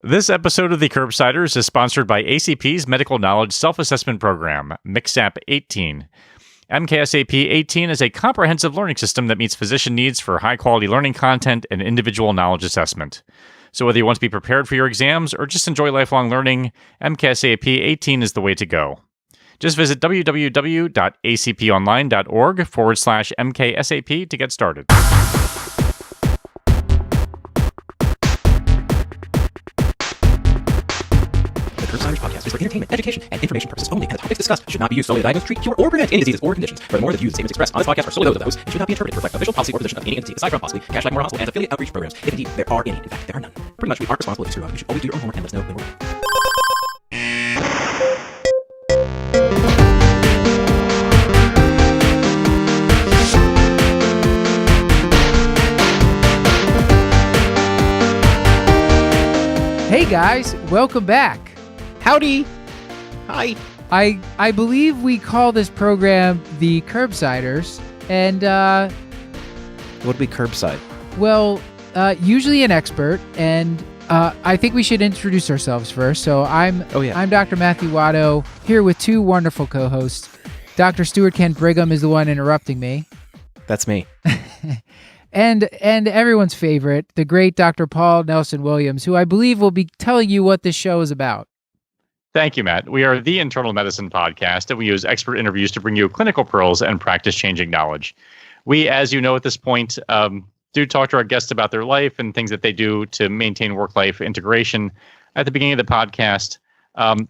This episode of The Curbsiders is sponsored by ACP's Medical Knowledge Self-Assessment Program, MKSAP 18. MKSAP 18 is a comprehensive learning system that meets physician needs for high-quality learning content and individual knowledge assessment. So whether you want to be prepared for your exams or just enjoy lifelong learning, MKSAP 18 is the way to go. Just visit www.acponline.org/MKSAP to get started. The Curbsiders podcast is for entertainment, education, and information purposes only, and the topics discussed should not be used solely to diagnose, treat, cure, or prevent any diseases or conditions. Furthermore, the views and statements expressed on this podcast are solely those of those and should not be interpreted to reflect official policy or position of any entity aside from possibly Cashback Memorial Hospital and affiliate outreach programs, if indeed there are any. In fact, there are none. Pretty much, we aren't responsible if you screw up. You should always do your own homework and let us know when we're wrong. Hey guys, welcome back. Howdy. Hi. I believe we call this program the Curbsiders, and What would be curbside? well, usually an expert, and I think we should introduce ourselves first. So I'm Dr. Matthew Watto, here with two wonderful co-hosts. Dr. Stuart Kent Brigham is the one interrupting me. That's me. And everyone's favorite, the great Dr. Paul Nelson Williams, who I believe will be telling you what this show is about. Thank you, Matt. We are the Internal Medicine podcast, and we use expert interviews to bring you clinical pearls and practice-changing knowledge. We, as you know at this point, do talk to our guests about their life and things that they do to maintain work-life integration. At the beginning of the podcast,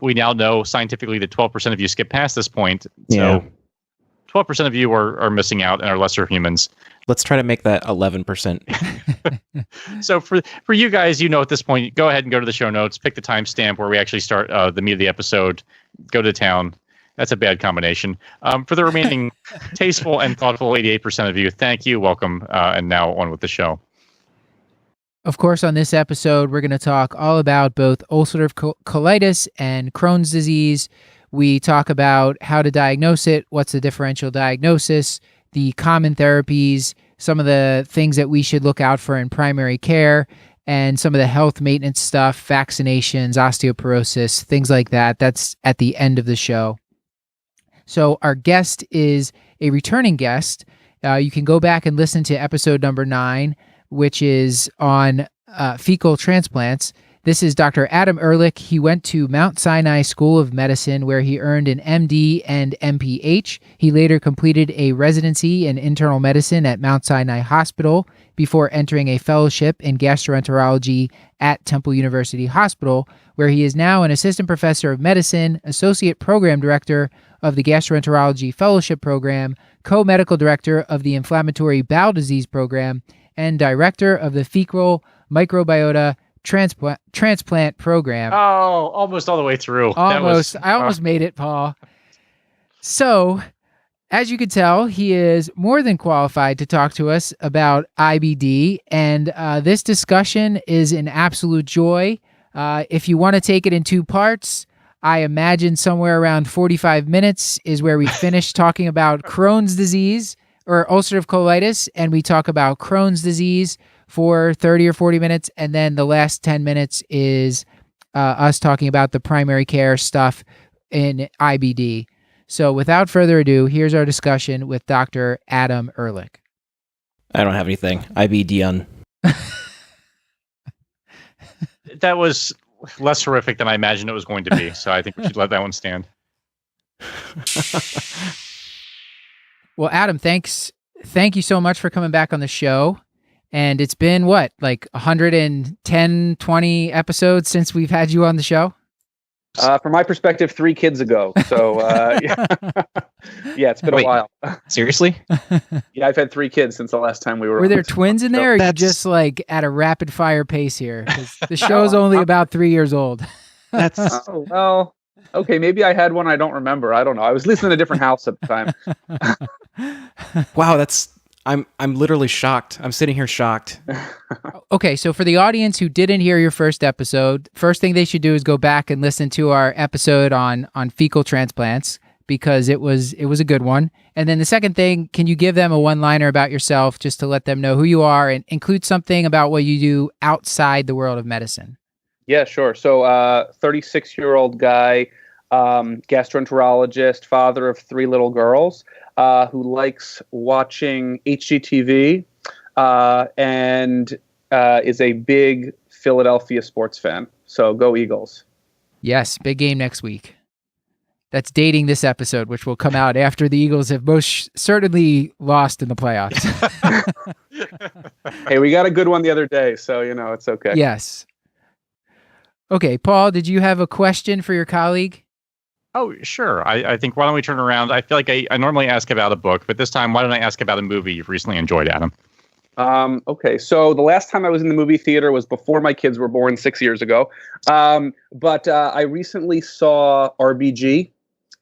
we now know scientifically that 12% of you skip past this point. So 12% of you are missing out and are lesser humans. Let's try to make that 11%. So for you guys, you know at this point, go ahead and go to the show notes, pick the timestamp where we actually start the meat of the episode, go to town. That's a bad combination. For the remaining tasteful and thoughtful 88% of you, thank you, welcome, and now on with the show. Of course, on this episode, we're going to talk all about both ulcerative colitis and Crohn's disease. We talk about how to diagnose it, what's the differential diagnosis, the common therapies, some of the things that we should look out for in primary care, and some of the health maintenance stuff, vaccinations, osteoporosis, things like that. That's at the end of the show. So our guest is a returning guest. You can go back and listen to episode number 9, which is on fecal transplants. This is Dr. Adam Ehrlich. He went to Mount Sinai School of Medicine, where he earned an MD and MPH. He later completed a residency in internal medicine at Mount Sinai Hospital before entering a fellowship in gastroenterology at Temple University Hospital, where he is now an assistant professor of medicine, associate program director of the Gastroenterology Fellowship Program, co-medical director of the Inflammatory Bowel Disease Program, and director of the Fecal Microbiota Transplant Program. Oh, almost all the way through. Almost. I almost made it, Paul. So, as you can tell, he is more than qualified to talk to us about IBD, and this discussion is an absolute joy. If you want to take it in 2 parts, I imagine somewhere around 45 minutes is where we finish talking about Crohn's disease or ulcerative colitis, and we talk about Crohn's disease for 30 or 40 minutes, and then the last 10 minutes is us talking about the primary care stuff in IBD. So without further ado, here's our discussion with Dr. Adam Ehrlich. I don't have anything. IBD on. That was less horrific than I imagined it was going to be, so I think we should let that one stand. Well, Adam, thank you so much for coming back on the show. And it's been, what, like 110, 20 episodes since we've had you on the show? From my perspective, 3 kids ago. So, yeah, it's been a while. Seriously? Yeah, I've had 3 kids since the last time we were Were on there this twins in there, or are you just like at a rapid fire pace here? 'Cause the show's only about 3 years old. That's Oh, well, okay, maybe I had one I don't remember. I don't know. I was listening to a different house at the time. wow. I'm literally shocked. I'm sitting here shocked. Okay, so for the audience who didn't hear your first episode, first thing they should do is go back and listen to our episode on fecal transplants, because it was a good one. And then the second thing, can you give them a one-liner about yourself just to let them know who you are and include something about what you do outside the world of medicine? Yeah, sure. So 36-year-old guy, gastroenterologist, father of 3 little girls, who likes watching HGTV and is a big Philadelphia sports fan. So go Eagles. Yes, big game next week. That's dating this episode, which will come out after the Eagles have most certainly lost in the playoffs. Hey, we got a good one the other day, so, it's okay. Yes. Okay, Paul, did you have a question for your colleague? Oh, sure. I think why don't we turn around? I feel like I normally ask about a book, but this time, why don't I ask about a movie you've recently enjoyed, Adam? Okay, so the last time I was in the movie theater was before my kids were born 6 years ago. But I recently saw RBG,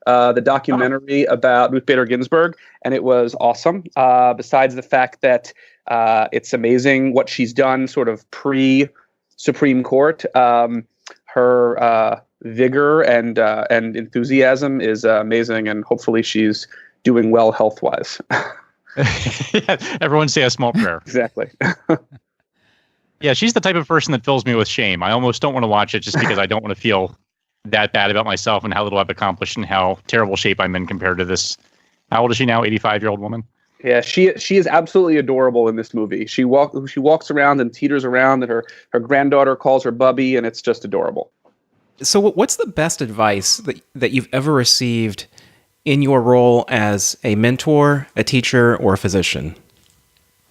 the documentary about Ruth Bader Ginsburg, and it was awesome. Besides the fact that it's amazing what she's done sort of pre-Supreme Court, her vigor and enthusiasm is amazing, and hopefully she's doing well health-wise. Yeah, everyone say a small prayer. Exactly. Yeah, she's the type of person that fills me with shame. I almost don't want to watch it just because I don't want to feel that bad about myself and how little I've accomplished and how terrible shape I'm in compared to this. How old is she now? 85-year-old woman? Yeah, she is absolutely adorable in this movie. She walks around and teeters around, and her granddaughter calls her Bubby, and it's just adorable. So what's the best advice that you've ever received in your role as a mentor, a teacher, or a physician?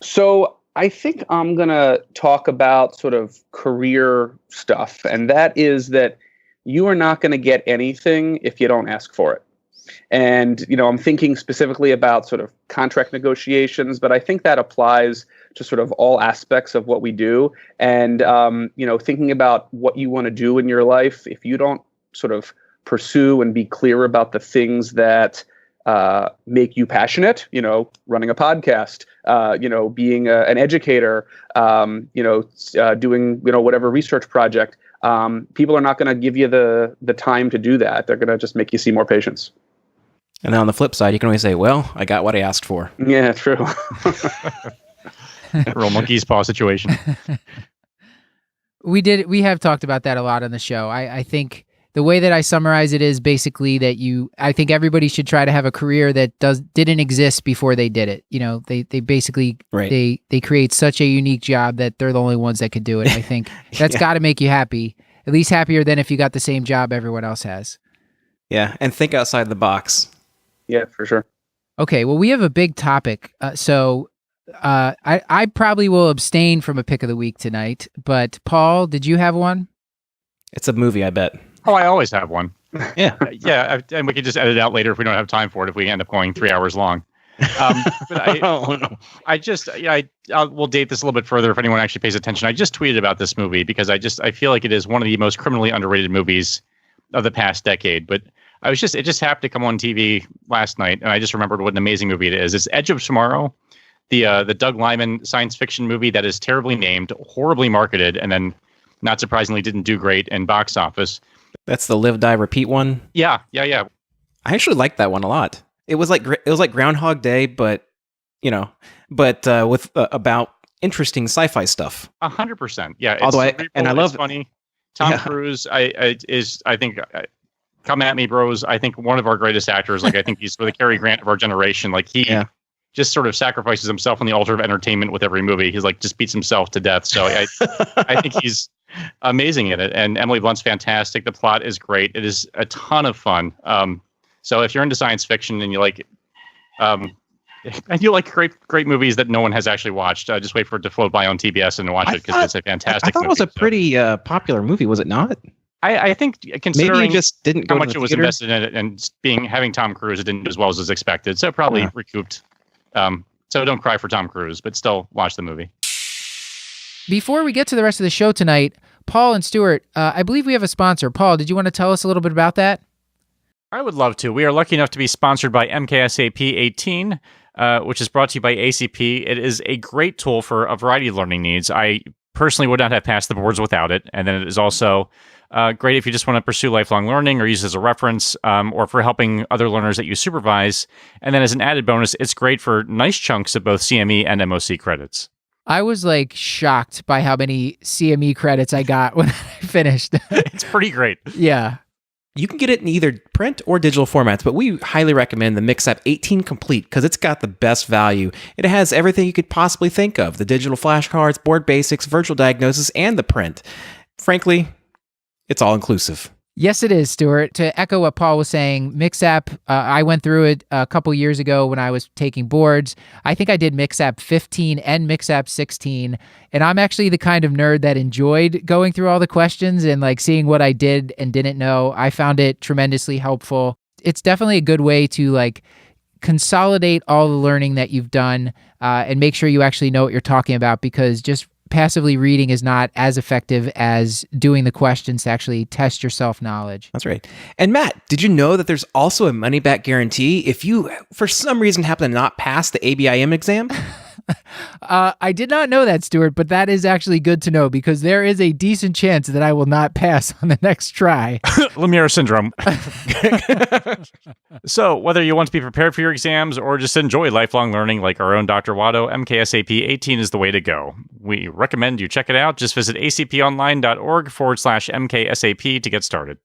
So I think I'm going to talk about sort of career stuff, and that is that you are not going to get anything if you don't ask for it. And, I'm thinking specifically about sort of contract negotiations, but I think that applies to sort of all aspects of what we do. And, thinking about what you want to do in your life, if you don't sort of pursue and be clear about the things that make you passionate, running a podcast, being an educator, doing, whatever research project, people are not going to give you the time to do that. They're going to just make you see more patients. And then on the flip side, you can always say, well, I got what I asked for. Yeah, true. Real monkey's paw situation. We have talked about that a lot on the show. I think the way that I summarize it is basically that I think everybody should try to have a career that didn't exist before they did it. They basically, right. they create such a unique job that they're the only ones that could do it. I think that's got to make you happy, at least happier than if you got the same job everyone else has. Yeah. And think outside the box. Yeah, for sure. Okay. Well, we have a big topic. So I probably will abstain from a pick of the week tonight, but Paul, did you have one? It's a movie, I bet. Oh, I always have one. Yeah. Yeah, and we could just edit it out later if we don't have time for it, if we end up going 3 hours long. But we'll date this a little bit further if anyone actually pays attention. I just tweeted about this movie because I feel like it is one of the most criminally underrated movies of the past decade. But it just happened to come on TV last night, and I just remembered what an amazing movie it is. It's Edge of Tomorrow, the Doug Liman science fiction movie that is terribly named, horribly marketed, and then not surprisingly didn't do great in box office. That's the Live, Die, Repeat one? Yeah. I actually liked that one a lot. It was like Groundhog Day, but with about interesting sci-fi stuff. 100%. Yeah. Although I love funny. Tom Cruise is I think come at me, bros. I think one of our greatest actors. Like I think he's the Cary Grant of our generation. Like he just sort of sacrifices himself on the altar of entertainment with every movie. He's like just beats himself to death. So I think he's amazing in it. And Emily Blunt's fantastic. The plot is great. It is a ton of fun. So if you're into science fiction and you like, great movies that no one has actually watched, just wait for it to float by on TBS and watch it because it's a fantastic. I thought movie, it was a pretty popular movie, was it not? I think considering maybe you just didn't go how to much the it was theater? invested in it and having Tom Cruise, it didn't do as well as expected. So it probably recouped. So don't cry for Tom Cruise, but still watch the movie. Before we get to the rest of the show tonight, Paul and Stuart, I believe we have a sponsor. Paul, did you want to tell us a little bit about that? I would love to. We are lucky enough to be sponsored by MKSAP 18, which is brought to you by ACP. It is a great tool for a variety of learning needs. I personally would not have passed the boards without it. And then it is also great if you just want to pursue lifelong learning or use it as a reference or for helping other learners that you supervise. And then as an added bonus, it's great for nice chunks of both CME and MOC credits. I was like shocked by how many CME credits I got when I finished. It's pretty great. Yeah. You can get it in either print or digital formats, but we highly recommend the MixApp 18 Complete because it's got the best value. It has everything you could possibly think of: the digital flashcards, board basics, virtual diagnosis, and the print. Frankly, it's all inclusive. Yes, it is, Stuart. To echo what Paul was saying, MixApp, I went through it a couple years ago when I was taking boards. I think I did MixApp 15 and MixApp 16, and I'm actually the kind of nerd that enjoyed going through all the questions and like seeing what I did and didn't know. I found it tremendously helpful. It's definitely a good way to like consolidate all the learning that you've done and make sure you actually know what you're talking about, because just passively reading is not as effective as doing the questions to actually test your self-knowledge. That's right. And Matt, did you know that there's also a money-back guarantee if you, for some reason, happen to not pass the ABIM exam? I did not know that, Stuart, but that is actually good to know because there is a decent chance that I will not pass on the next try. Lemire syndrome. So whether you want to be prepared for your exams or just enjoy lifelong learning like our own Dr. Watto, MKSAP 18 is the way to go. We recommend you check it out. Just visit acponline.org/MKSAP to get started.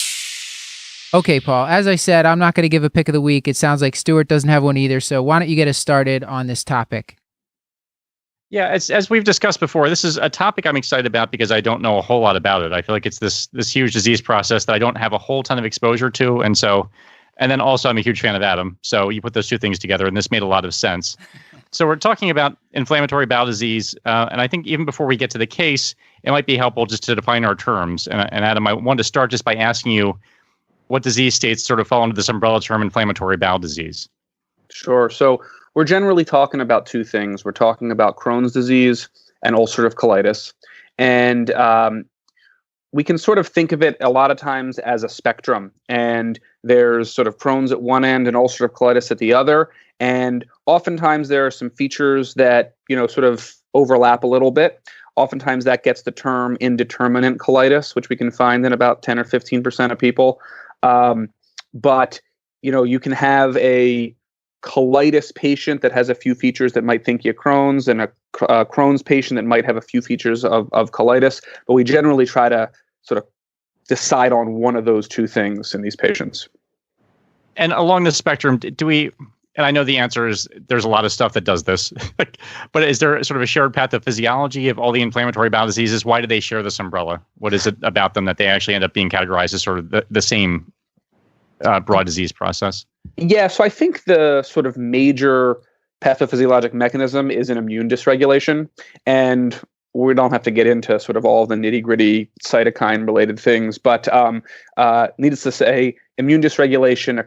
Okay, Paul, as I said, I'm not going to give a pick of the week. It sounds like Stuart doesn't have one either, so why don't you get us started on this topic? Yeah, as we've discussed before, this is a topic I'm excited about because I don't know a whole lot about it. I feel like it's this huge disease process that I don't have a whole ton of exposure to, and then also I'm a huge fan of Adam. So you put those two things together, and this made a lot of sense. So we're talking about inflammatory bowel disease, and I think even before we get to the case, it might be helpful just to define our terms. And Adam, I wanted to start just by asking you what disease states sort of fall under this umbrella term inflammatory bowel disease. Sure. So we're generally talking about two things. We're talking about Crohn's disease and ulcerative colitis. And we can sort of think of it a lot of times as a spectrum. And there's sort of Crohn's at one end and ulcerative colitis at the other. And oftentimes there are some features that, sort of overlap a little bit. Oftentimes that gets the term indeterminate colitis, which we can find in about 10 or 15% of people. But, you can have a colitis patient that has a few features that might think you Crohn's, and a Crohn's patient that might have a few features of colitis. But we generally try to sort of decide on one of those two things in these patients. And along the spectrum, do we, and I know the answer is there's a lot of stuff that does this, but is there sort of a shared pathophysiology of all the inflammatory bowel diseases? Why do they share this umbrella? What is it about them that they actually end up being categorized as sort of the same broad disease process? Yeah, so I think the sort of major pathophysiologic mechanism is an immune dysregulation. And we don't have to get into sort of all the nitty-gritty cytokine-related things, but needless to say, immune dysregulation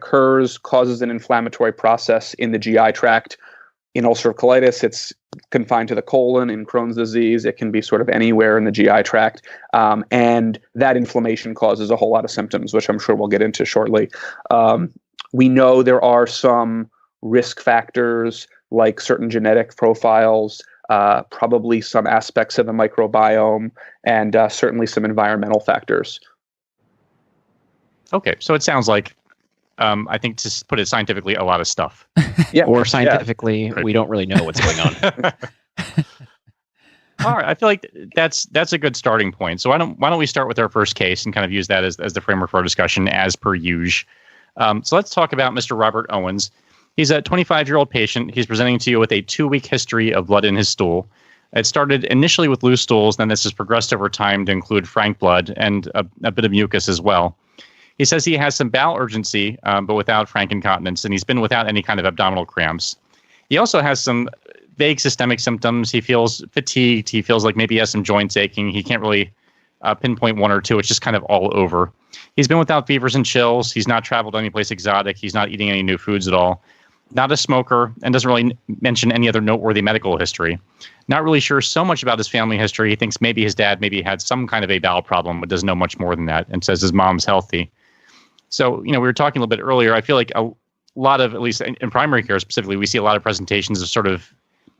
causes an inflammatory process in the GI tract. In ulcerative colitis, it's confined to the colon. In Crohn's disease, it can be sort of anywhere in the GI tract. And that inflammation causes a whole lot of symptoms, which I'm sure we'll get into shortly. We know there are some risk factors like certain genetic profiles, probably some aspects of the microbiome, and certainly some environmental factors. Okay, so it sounds like, I think to put it scientifically, a lot of stuff. Yeah, or scientifically, we don't really know what's going on. All right, I feel like that's a good starting point. So why don't we start with our first case and kind of use that as the framework for our discussion as per usual. So let's talk about Mr. Robert Owens. He's a 25-year-old patient. He's presenting to you with a 2-week history of blood in his stool. It started initially with loose stools, then this has progressed over time to include frank blood and a bit of mucus as well. He says he has some bowel urgency, but without frank incontinence, and he's been without any kind of abdominal cramps. He also has some vague systemic symptoms. He feels fatigued. He feels like maybe he has some joints aching. He can't really pinpoint one or two. It's just kind of all over. He's been without fevers and chills. He's not traveled any place exotic. He's not eating any new foods at all. Not a smoker, and doesn't really mention any other noteworthy medical history. Not really sure so much about his family history. He thinks maybe his dad maybe had some kind of a bowel problem, but doesn't know much more than that, and says his mom's healthy. So, we were talking a little bit earlier. I feel like a lot of, at least in primary care specifically, we see a lot of presentations of sort of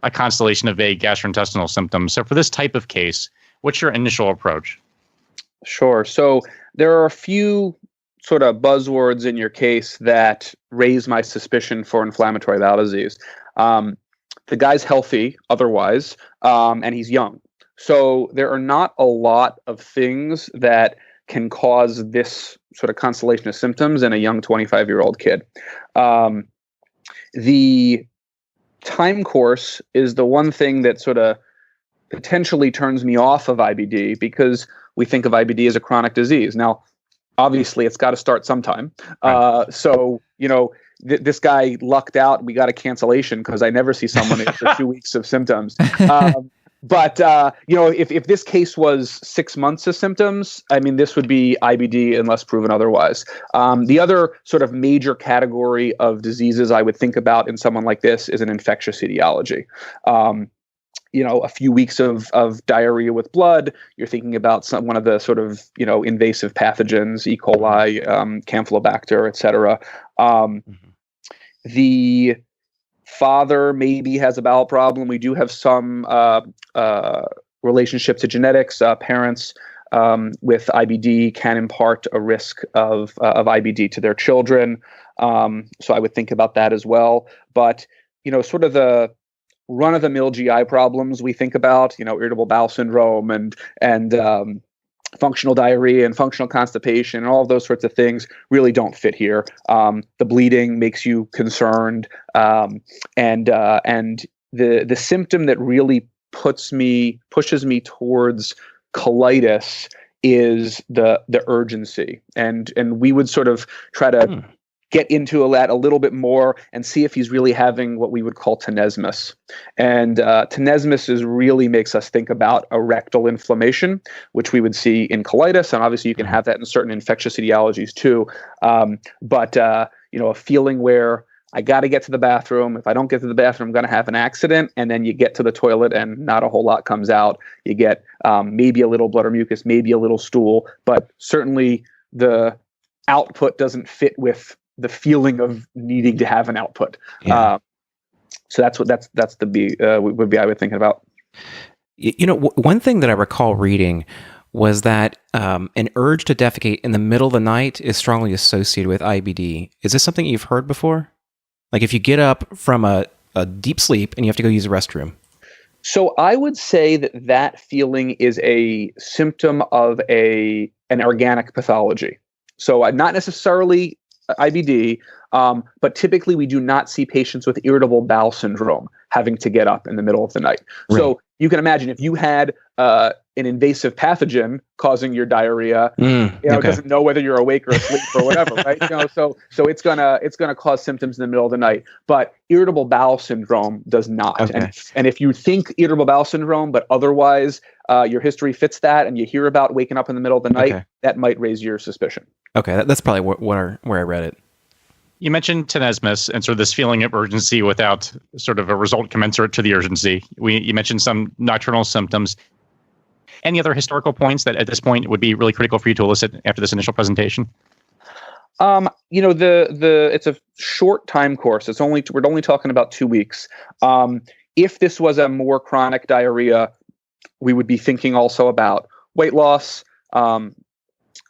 a constellation of vague gastrointestinal symptoms. So for this type of case, what's your initial approach? Sure. So there are a few sort of buzzwords in your case that raise my suspicion for inflammatory bowel disease. The guy's healthy otherwise, and he's young. So there are not a lot of things that can cause this sort of constellation of symptoms in a young 25-year-old kid. The time course is the one thing that sort of potentially turns me off of IBD, because we think of IBD as a chronic disease. Now, obviously, it's got to start sometime. Right. So, this guy lucked out. We got a cancellation because I never see someone after 2 weeks of symptoms. But if this case was 6 months of symptoms, I mean, this would be IBD unless proven otherwise. The other sort of major category of diseases I would think about in someone like this is an infectious etiology. A few weeks of diarrhea with blood. You're thinking about one of the sort of invasive pathogens, E. coli, Campylobacter, et cetera. The father maybe has a bowel problem. We do have some relationship to genetics. Parents with IBD can impart a risk of IBD to their children. So I would think about that as well. But sort of the run-of-the-mill GI problems we think about, irritable bowel syndrome and functional diarrhea and functional constipation and all of those sorts of things really don't fit here. The bleeding makes you concerned, and the symptom that really pushes me towards colitis is the urgency, and we would sort of try to get into that a little bit more and see if he's really having what we would call tenesmus. And tenesmus really makes us think about a rectal inflammation, which we would see in colitis. And obviously you can have that in certain infectious etiologies too. But a feeling where I got to get to the bathroom. If I don't get to the bathroom, I'm going to have an accident. And then you get to the toilet and not a whole lot comes out. You get maybe a little blood or mucus, maybe a little stool, but certainly the output doesn't fit with the feeling of needing to have an output. Yeah. So that's the would be I would think about. One thing that I recall reading was that an urge to defecate in the middle of the night is strongly associated with IBD. Is this something you've heard before? Like if you get up from a deep sleep and you have to go use the restroom. So I would say that feeling is a symptom of an organic pathology. So not necessarily IBD, but typically we do not see patients with irritable bowel syndrome having to get up in the middle of the night. Right. So you can imagine if you had an invasive pathogen causing your diarrhea, it doesn't know whether you're awake or asleep or whatever, right? So it's gonna cause symptoms in the middle of the night. But irritable bowel syndrome does not. Okay. And if you think irritable bowel syndrome, but otherwise your history fits that, and you hear about waking up in the middle of the night, that might raise your suspicion. Okay, that's probably where I read it. You mentioned tenesmus and sort of this feeling of urgency without sort of a result commensurate to the urgency. You mentioned some nocturnal symptoms. Any other historical points that at this point would be really critical for you to elicit after this initial presentation? It's a short time course. We're only talking about 2 weeks. If this was a more chronic diarrhea, we would be thinking also about weight loss.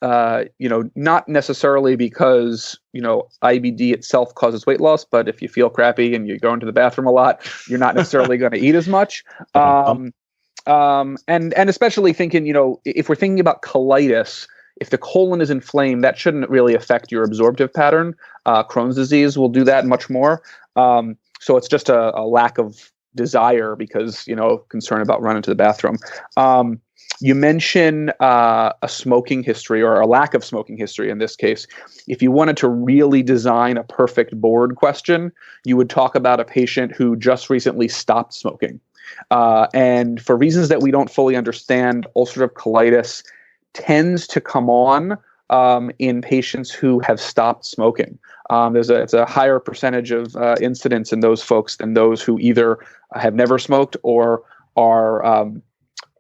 Not necessarily because, IBD itself causes weight loss, but if you feel crappy and you go into the bathroom a lot, you're not necessarily going to eat as much. And especially thinking, if we're thinking about colitis, if the colon is inflamed, that shouldn't really affect your absorptive pattern. Crohn's disease will do that much more. So it's just a lack of desire because, concern about running to the bathroom. You mention a smoking history or a lack of smoking history in this case. If you wanted to really design a perfect board question, you would talk about a patient who just recently stopped smoking. And for reasons that we don't fully understand, ulcerative colitis tends to come on in patients who have stopped smoking. It's a higher percentage of incidence in those folks than those who either have never smoked or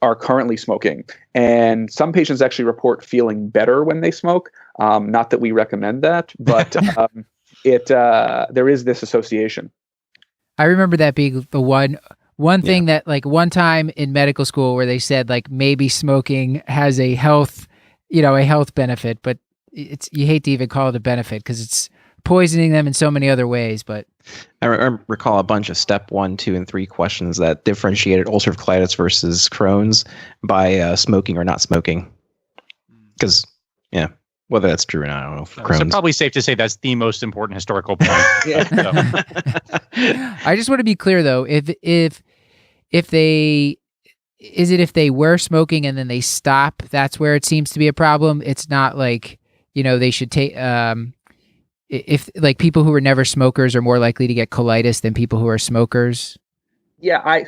are currently smoking. And some patients actually report feeling better when they smoke. Not that we recommend that, but there is this association. I remember that being the one thing that like one time in medical school where they said like maybe smoking has a health benefit, but you hate to even call it a benefit because it's poisoning them in so many other ways. But I recall a bunch of step 1, 2, and 3 questions that differentiated ulcerative colitis versus Crohn's by smoking or not smoking. Because, yeah, whether that's true or not, I don't know. For Crohn's. So probably safe to say that's the most important historical point. I just want to be clear though, if they were smoking and then they stop, that's where it seems to be a problem. It's not like, they should take if like people who are never smokers are more likely to get colitis than people who are smokers. Yeah, I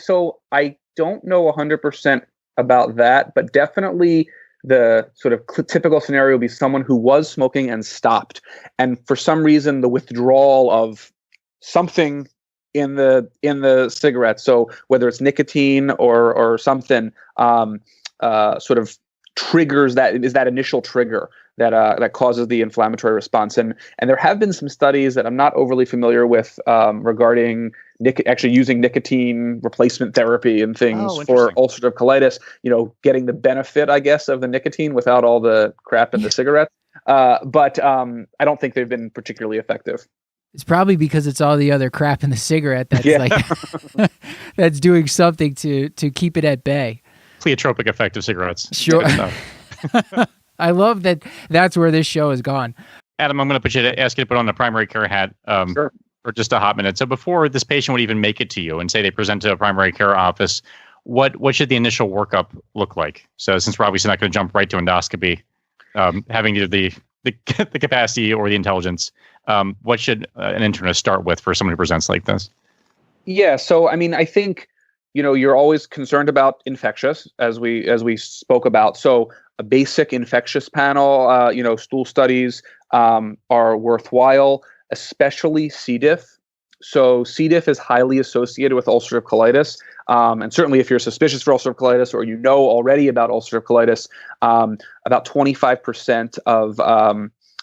don't know 100% about that, but definitely the sort of typical scenario would be someone who was smoking and stopped, and for some reason the withdrawal of something in the cigarette, so whether it's nicotine or something, sort of triggers that initial trigger that causes the inflammatory response. And there have been some studies that I'm not overly familiar with regarding actually using nicotine replacement therapy and things for ulcerative colitis, getting the benefit, I guess, of the nicotine without all the crap in the cigarette. But I don't think they've been particularly effective. It's probably because it's all the other crap in the cigarette that's that's doing something to keep it at bay. Pleiotropic effect of cigarettes. Sure. I love that that's where this show has gone. Adam, I'm going to ask you to put on the primary care hat Sure. for just a hot minute. So before this patient would even make it to you and say they present to a primary care office, what should the initial workup look like? So since we're obviously not going to jump right to endoscopy, having either the capacity or the intelligence, what should an internist start with for someone who presents like this? Yeah, so I mean, I think you're always concerned about infectious, as we spoke about. So a basic infectious panel, stool studies are worthwhile, especially C. diff. So C. diff is highly associated with ulcerative colitis. And certainly if you're suspicious for ulcerative colitis or already about ulcerative colitis, about 25% of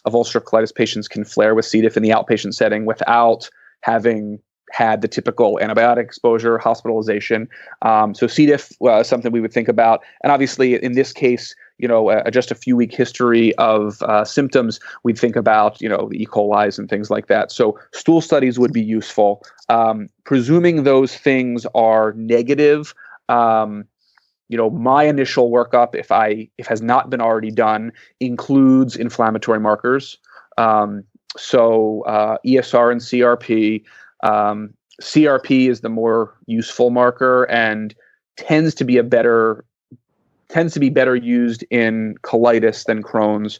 ulcerative colitis patients can flare with C. diff in the outpatient setting without having had the typical antibiotic exposure, hospitalization. So C. diff is something we would think about. And obviously in this case, just a few week history of symptoms, we'd think about, the E. coli's and things like that. So stool studies would be useful. Presuming those things are negative, my initial workup, if has not been already done, includes inflammatory markers. So ESR and CRP. CRP is the more useful marker and tends to be better used in colitis than Crohn's.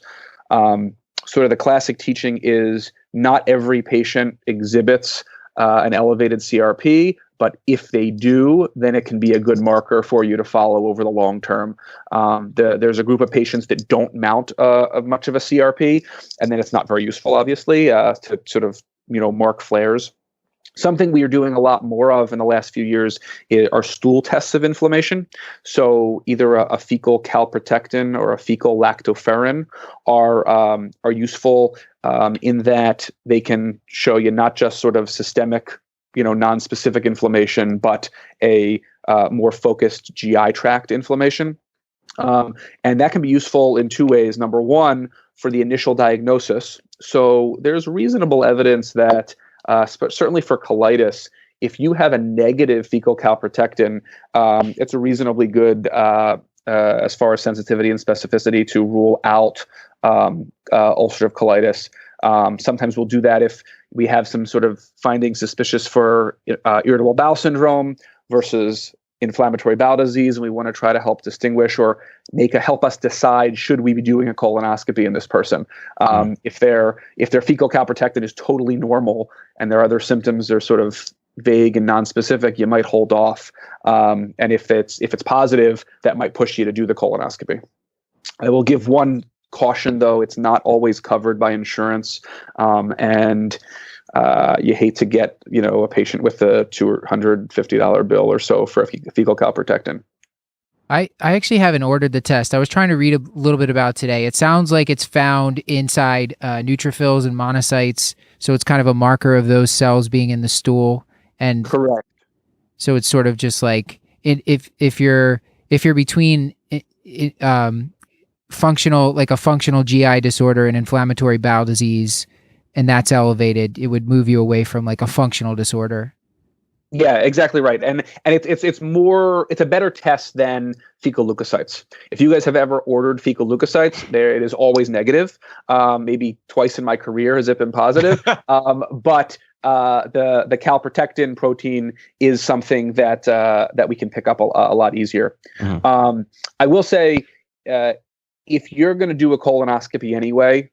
Sort of the classic teaching is not every patient exhibits an elevated CRP, but if they do, then it can be a good marker for you to follow over the long term. There's a group of patients that don't mount much of a CRP, and then it's not very useful, obviously, to sort of mark flares. Something we are doing a lot more of in the last few years are stool tests of inflammation. So either a fecal calprotectin or a fecal lactoferrin are useful in that they can show you not just sort of systemic, non-specific inflammation, but a more focused GI tract inflammation. And that can be useful in two ways. Number one, for the initial diagnosis. So there's reasonable evidence that certainly for colitis, if you have a negative fecal calprotectin, it's a reasonably good as far as sensitivity and specificity to rule out ulcerative colitis. Sometimes we'll do that if we have some sort of findings suspicious for irritable bowel syndrome versus inflammatory bowel disease, and we want to try to help distinguish or help us decide, should we be doing a colonoscopy in this person? If their fecal calprotectin is totally normal and their other symptoms are sort of vague and nonspecific, you might hold off. And if it's positive, that might push you to do the colonoscopy. I will give one caution, though: it's not always covered by insurance, and you hate to get, a patient with a $250 bill or so for a fecal calprotectin. I actually haven't ordered the test. I was trying to read a little bit about today. It sounds like it's found inside neutrophils and monocytes, so it's kind of a marker of those cells being in the stool. And correct. So it's sort of just like if you're between functional GI disorder and inflammatory bowel disease, and that's elevated, it would move you away from like a functional disorder. Yeah, exactly right. And it's a better test than fecal leukocytes. If you guys have ever ordered fecal leukocytes, it is always negative. Maybe twice in my career has it been positive. But the calprotectin protein is something that we can pick up a lot easier. Mm-hmm. I will say, if you're going to do a colonoscopy anyway,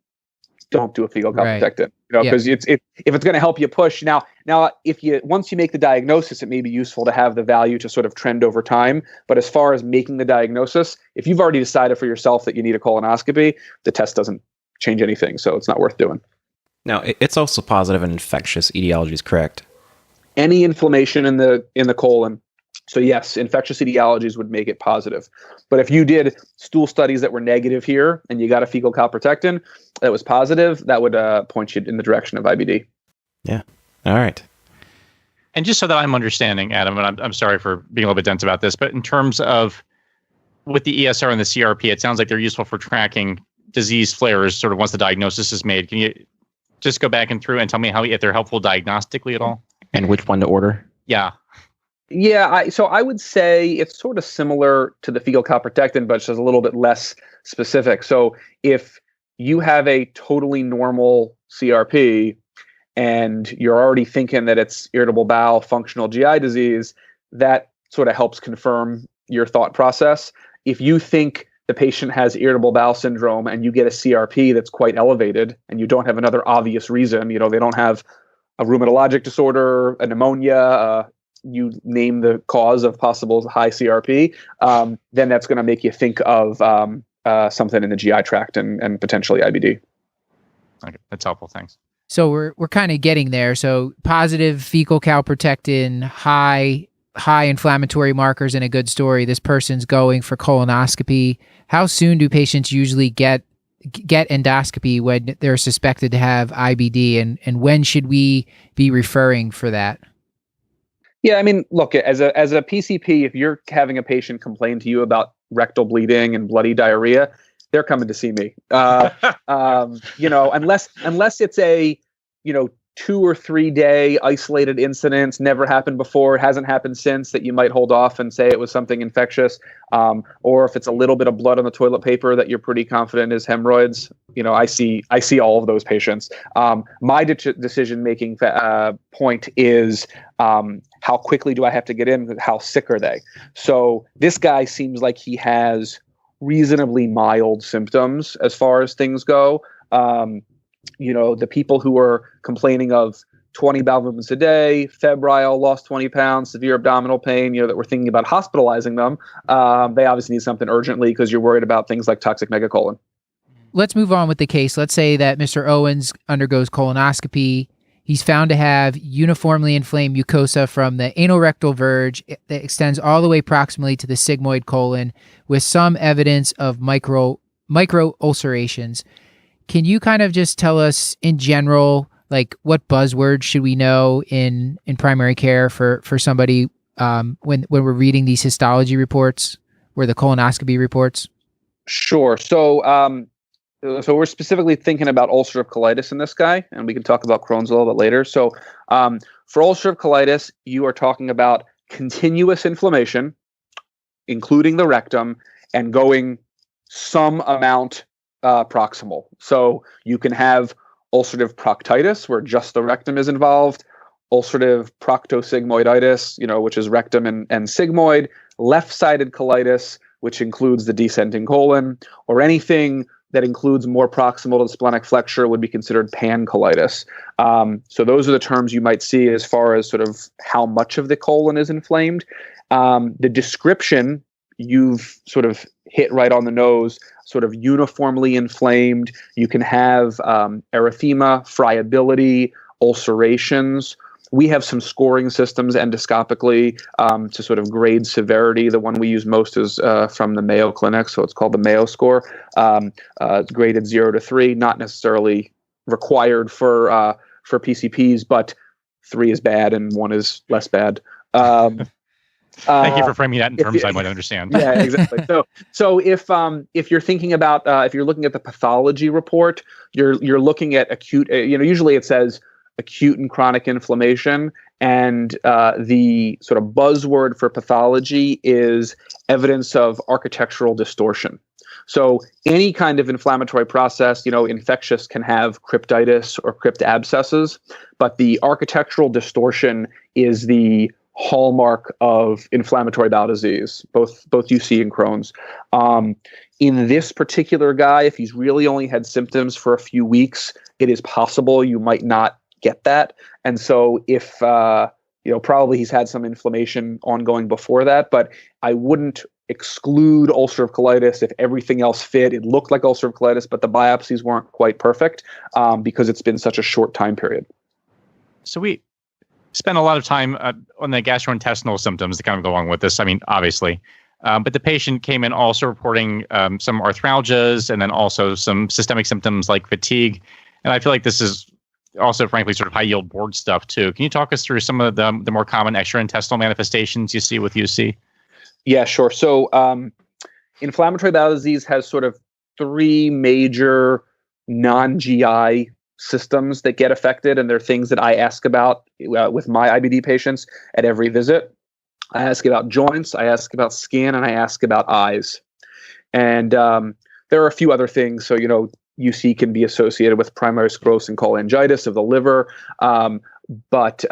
don't do a fecal calprotectin, because if it's going to help you push now, once you make the diagnosis, it may be useful to have the value to sort of trend over time. But as far as making the diagnosis, if you've already decided for yourself that you need a colonoscopy, the test doesn't change anything, so it's not worth doing. Now, it's also positive in infectious etiologies, correct? Any inflammation in the colon. So yes, infectious etiologies would make it positive. But if you did stool studies that were negative here and you got a fecal calprotectin that was positive, that would point you in the direction of IBD. Yeah. All right. And just so that I'm understanding, Adam, and I'm sorry for being a little bit dense about this, but in terms of with the ESR and the CRP, it sounds like they're useful for tracking disease flares sort of once the diagnosis is made. Can you just go back and through and tell me if they're helpful diagnostically at all? And which one to order? Yeah. Yeah, so I would say it's sort of similar to the fecal calprotectin, but just a little bit less specific. So if you have a totally normal CRP and you're already thinking that it's irritable bowel functional GI disease, that sort of helps confirm your thought process. If you think the patient has irritable bowel syndrome and you get a CRP that's quite elevated and you don't have another obvious reason, they don't have a rheumatologic disorder, a pneumonia, you name the cause of possible high CRP, then that's going to make you think of something in the GI tract and potentially IBD. Okay, that's helpful. Thanks. So we're kind of getting there. So positive fecal calprotectin, high inflammatory markers, and a good story. This person's going for colonoscopy. How soon do patients usually get endoscopy when they're suspected to have IBD, and when should we be referring for that? Yeah, I mean, look, as a PCP, if you're having a patient complain to you about rectal bleeding and bloody diarrhea, they're coming to see me. Unless it's a 2 or 3 day isolated incidents, never happened before, it hasn't happened since, that you might hold off and say it was something infectious, or if it's a little bit of blood on the toilet paper that you're pretty confident is hemorrhoids. I see all of those patients. My decision making point is how quickly do I have to get in? How sick are they? So this guy seems like he has reasonably mild symptoms as far as things go. The people who are complaining of 20 bowel movements a day, febrile, lost 20 pounds, severe abdominal pain, that we're thinking about hospitalizing them, they obviously need something urgently because you're worried about things like toxic megacolon. Let's move on with the case. Let's say that Mr. Owens undergoes colonoscopy. He's found to have uniformly inflamed mucosa from the anorectal verge that extends all the way proximally to the sigmoid colon with some evidence of micro ulcerations. Can you kind of just tell us in general, like what buzzwords should we know in primary care for somebody when we're reading these histology reports or the colonoscopy reports? Sure. So we're specifically thinking about ulcerative colitis in this guy, and we can talk about Crohn's a little bit later. So for ulcerative colitis, you are talking about continuous inflammation, including the rectum, and going some amount proximal. So you can have ulcerative proctitis, where just the rectum is involved, ulcerative proctosigmoiditis, which is rectum and sigmoid, left-sided colitis, which includes the descending colon, or anything that includes more proximal to the splenic flexure would be considered pancolitis. So those are the terms you might see as far as sort of how much of the colon is inflamed. The description you've sort of hit right on the nose, sort of uniformly inflamed. You can have erythema, friability, ulcerations. We have some scoring systems endoscopically to sort of grade severity. The one we use most is from the Mayo Clinic, so it's called the Mayo Score. It's graded 0 to 3, not necessarily required for PCPs, but 3 is bad and 1 is less bad. Thank you for framing that in terms you- I might understand. Yeah, exactly. So if you're thinking about if you're looking at the pathology report, you're looking at acute. Usually it says acute and chronic inflammation, and the sort of buzzword for pathology is evidence of architectural distortion. So any kind of inflammatory process, infectious can have cryptitis or crypt abscesses, but the architectural distortion is the hallmark of inflammatory bowel disease, both UC and Crohn's. In this particular guy, if he's really only had symptoms for a few weeks, it is possible you might not get that. And so if, probably he's had some inflammation ongoing before that, but I wouldn't exclude ulcerative colitis if everything else fit. It looked like ulcerative colitis, but the biopsies weren't quite perfect because it's been such a short time period. So we spent a lot of time on the gastrointestinal symptoms that kind of go along with this. I mean, obviously. But the patient came in also reporting some arthralgias and then also some systemic symptoms like fatigue. And I feel like this is also, frankly, sort of high-yield board stuff, too. Can you talk us through some of the more common extraintestinal manifestations you see with UC? Yeah, sure. So inflammatory bowel disease has sort of three major non-GI systems that get affected, and they're things that I ask about with my IBD patients at every visit. I ask about joints, I ask about skin, and I ask about eyes. And there are a few other things. So, UC can be associated with primary sclerosing cholangitis of the liver, but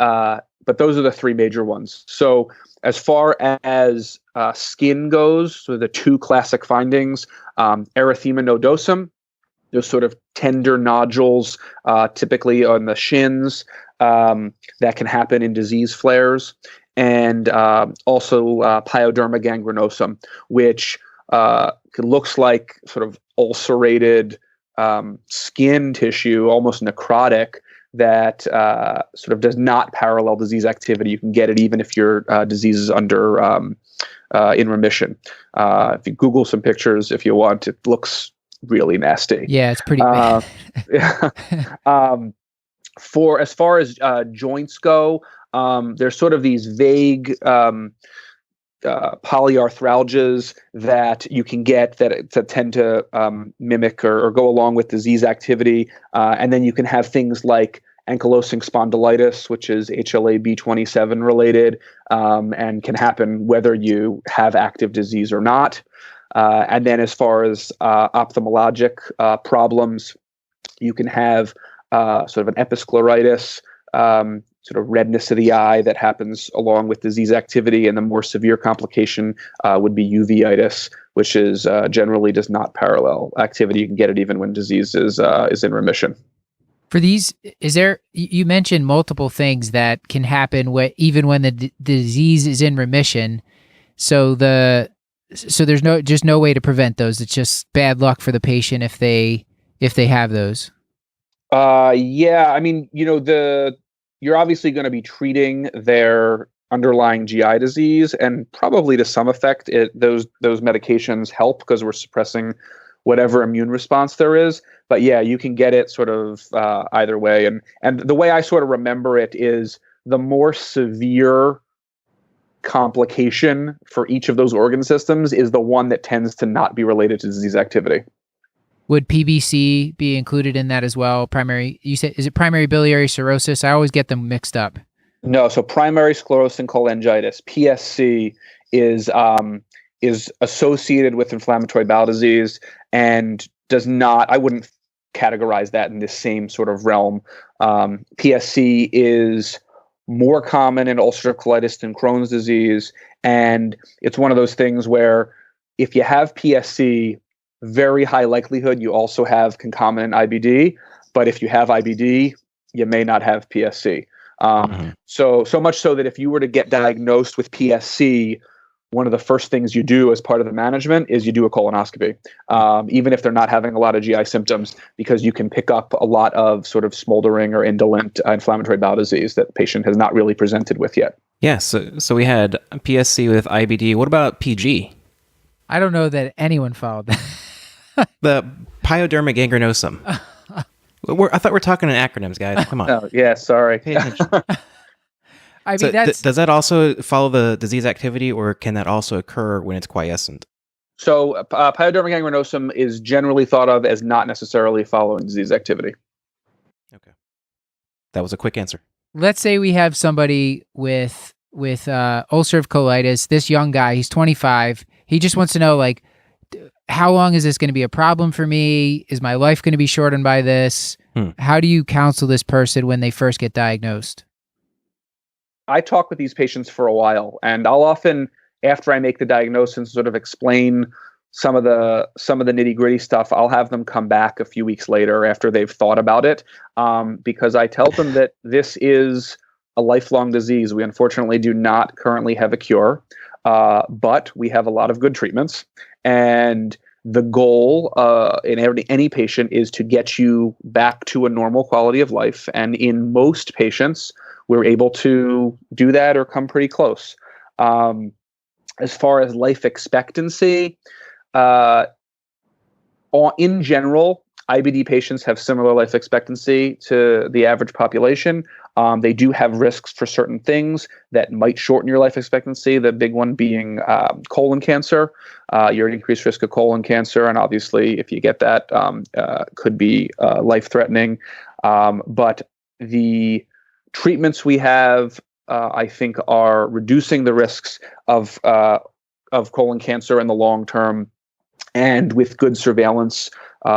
those are the three major ones. So as far as skin goes, so the two classic findings, erythema nodosum, those sort of tender nodules, typically on the shins, that can happen in disease flares, and also Pyoderma Gangrenosum, which looks like sort of ulcerated skin tissue, almost necrotic, that sort of does not parallel disease activity. You can get it even if your disease is under in remission. If you Google some pictures, if you want, it looks really nasty. Yeah, it's pretty bad. For as far as joints go, there's sort of these vague polyarthralgias that you can get that tend to mimic or go along with disease activity. And then you can have things like ankylosing spondylitis, which is HLA-B27 related, and can happen whether you have active disease or not. And then as far as ophthalmologic problems, you can have sort of an episcleritis, sort of redness of the eye that happens along with disease activity, and the more severe complication would be uveitis, which is generally does not parallel activity. You can get it even when disease is in remission. For these, you mentioned multiple things that can happen even when the disease is in remission. So there's no way to prevent those. It's just bad luck for the patient if they have those. Yeah, I mean, you're obviously going to be treating their underlying GI disease, and probably to some effect, those medications help because we're suppressing whatever immune response there is. But yeah, you can get it sort of either way. And the way I sort of remember it is the more severe complication for each of those organ systems is the one that tends to not be related to disease activity. Would PBC be included in that as well? You said, is it primary biliary cirrhosis? I always get them mixed up. No, so primary sclerosing cholangitis, PSC, is associated with inflammatory bowel disease and does not, I wouldn't categorize that in this same sort of realm. PSC is more common in ulcerative colitis than Crohn's disease. And it's one of those things where if you have PSC, very high likelihood you also have concomitant IBD. But if you have IBD, you may not have PSC. So much so that if you were to get diagnosed with PSC, one of the first things you do as part of the management is you do a colonoscopy, even if they're not having a lot of GI symptoms, because you can pick up a lot of sort of smoldering or indolent inflammatory bowel disease that the patient has not really presented with yet. Yeah, so we had PSC with IBD. What about PG? I don't know that anyone followed that. The Pyoderma Gangrenosum. I thought we're talking in acronyms, guys. Come on. Oh, yeah, sorry. Pay attention. I mean, So that's does that also follow the disease activity, or can that also occur when it's quiescent? So Pyoderma Gangrenosum is generally thought of as not necessarily following disease activity. Okay. That was a quick answer. let's say we have somebody with ulcerative colitis. This young guy, he's 25. He just wants to know, like, how long is this going to be a problem for me? Is my life going to be shortened by this? How do you counsel this person when they first get diagnosed? I talk with these patients for a while, and I'll often, after I make the diagnosis, sort of explain some of the nitty gritty stuff. I'll have them come back a few weeks later after they've thought about it, because I tell them that this is a lifelong disease. We unfortunately do not currently have a cure, but we have a lot of good treatments, and the goal in any patient is to get you back to a normal quality of life. And in most patients, we're able to do that or come pretty close. As far as life expectancy, in general, IBD patients have similar life expectancy to the average population. They do have risks for certain things that might shorten your life expectancy, the big one being colon cancer. You're at increased risk of colon cancer, and obviously, if you get that, could be life-threatening. But the treatments we have, I think, are reducing the risks of colon cancer in the long term. And with good surveillance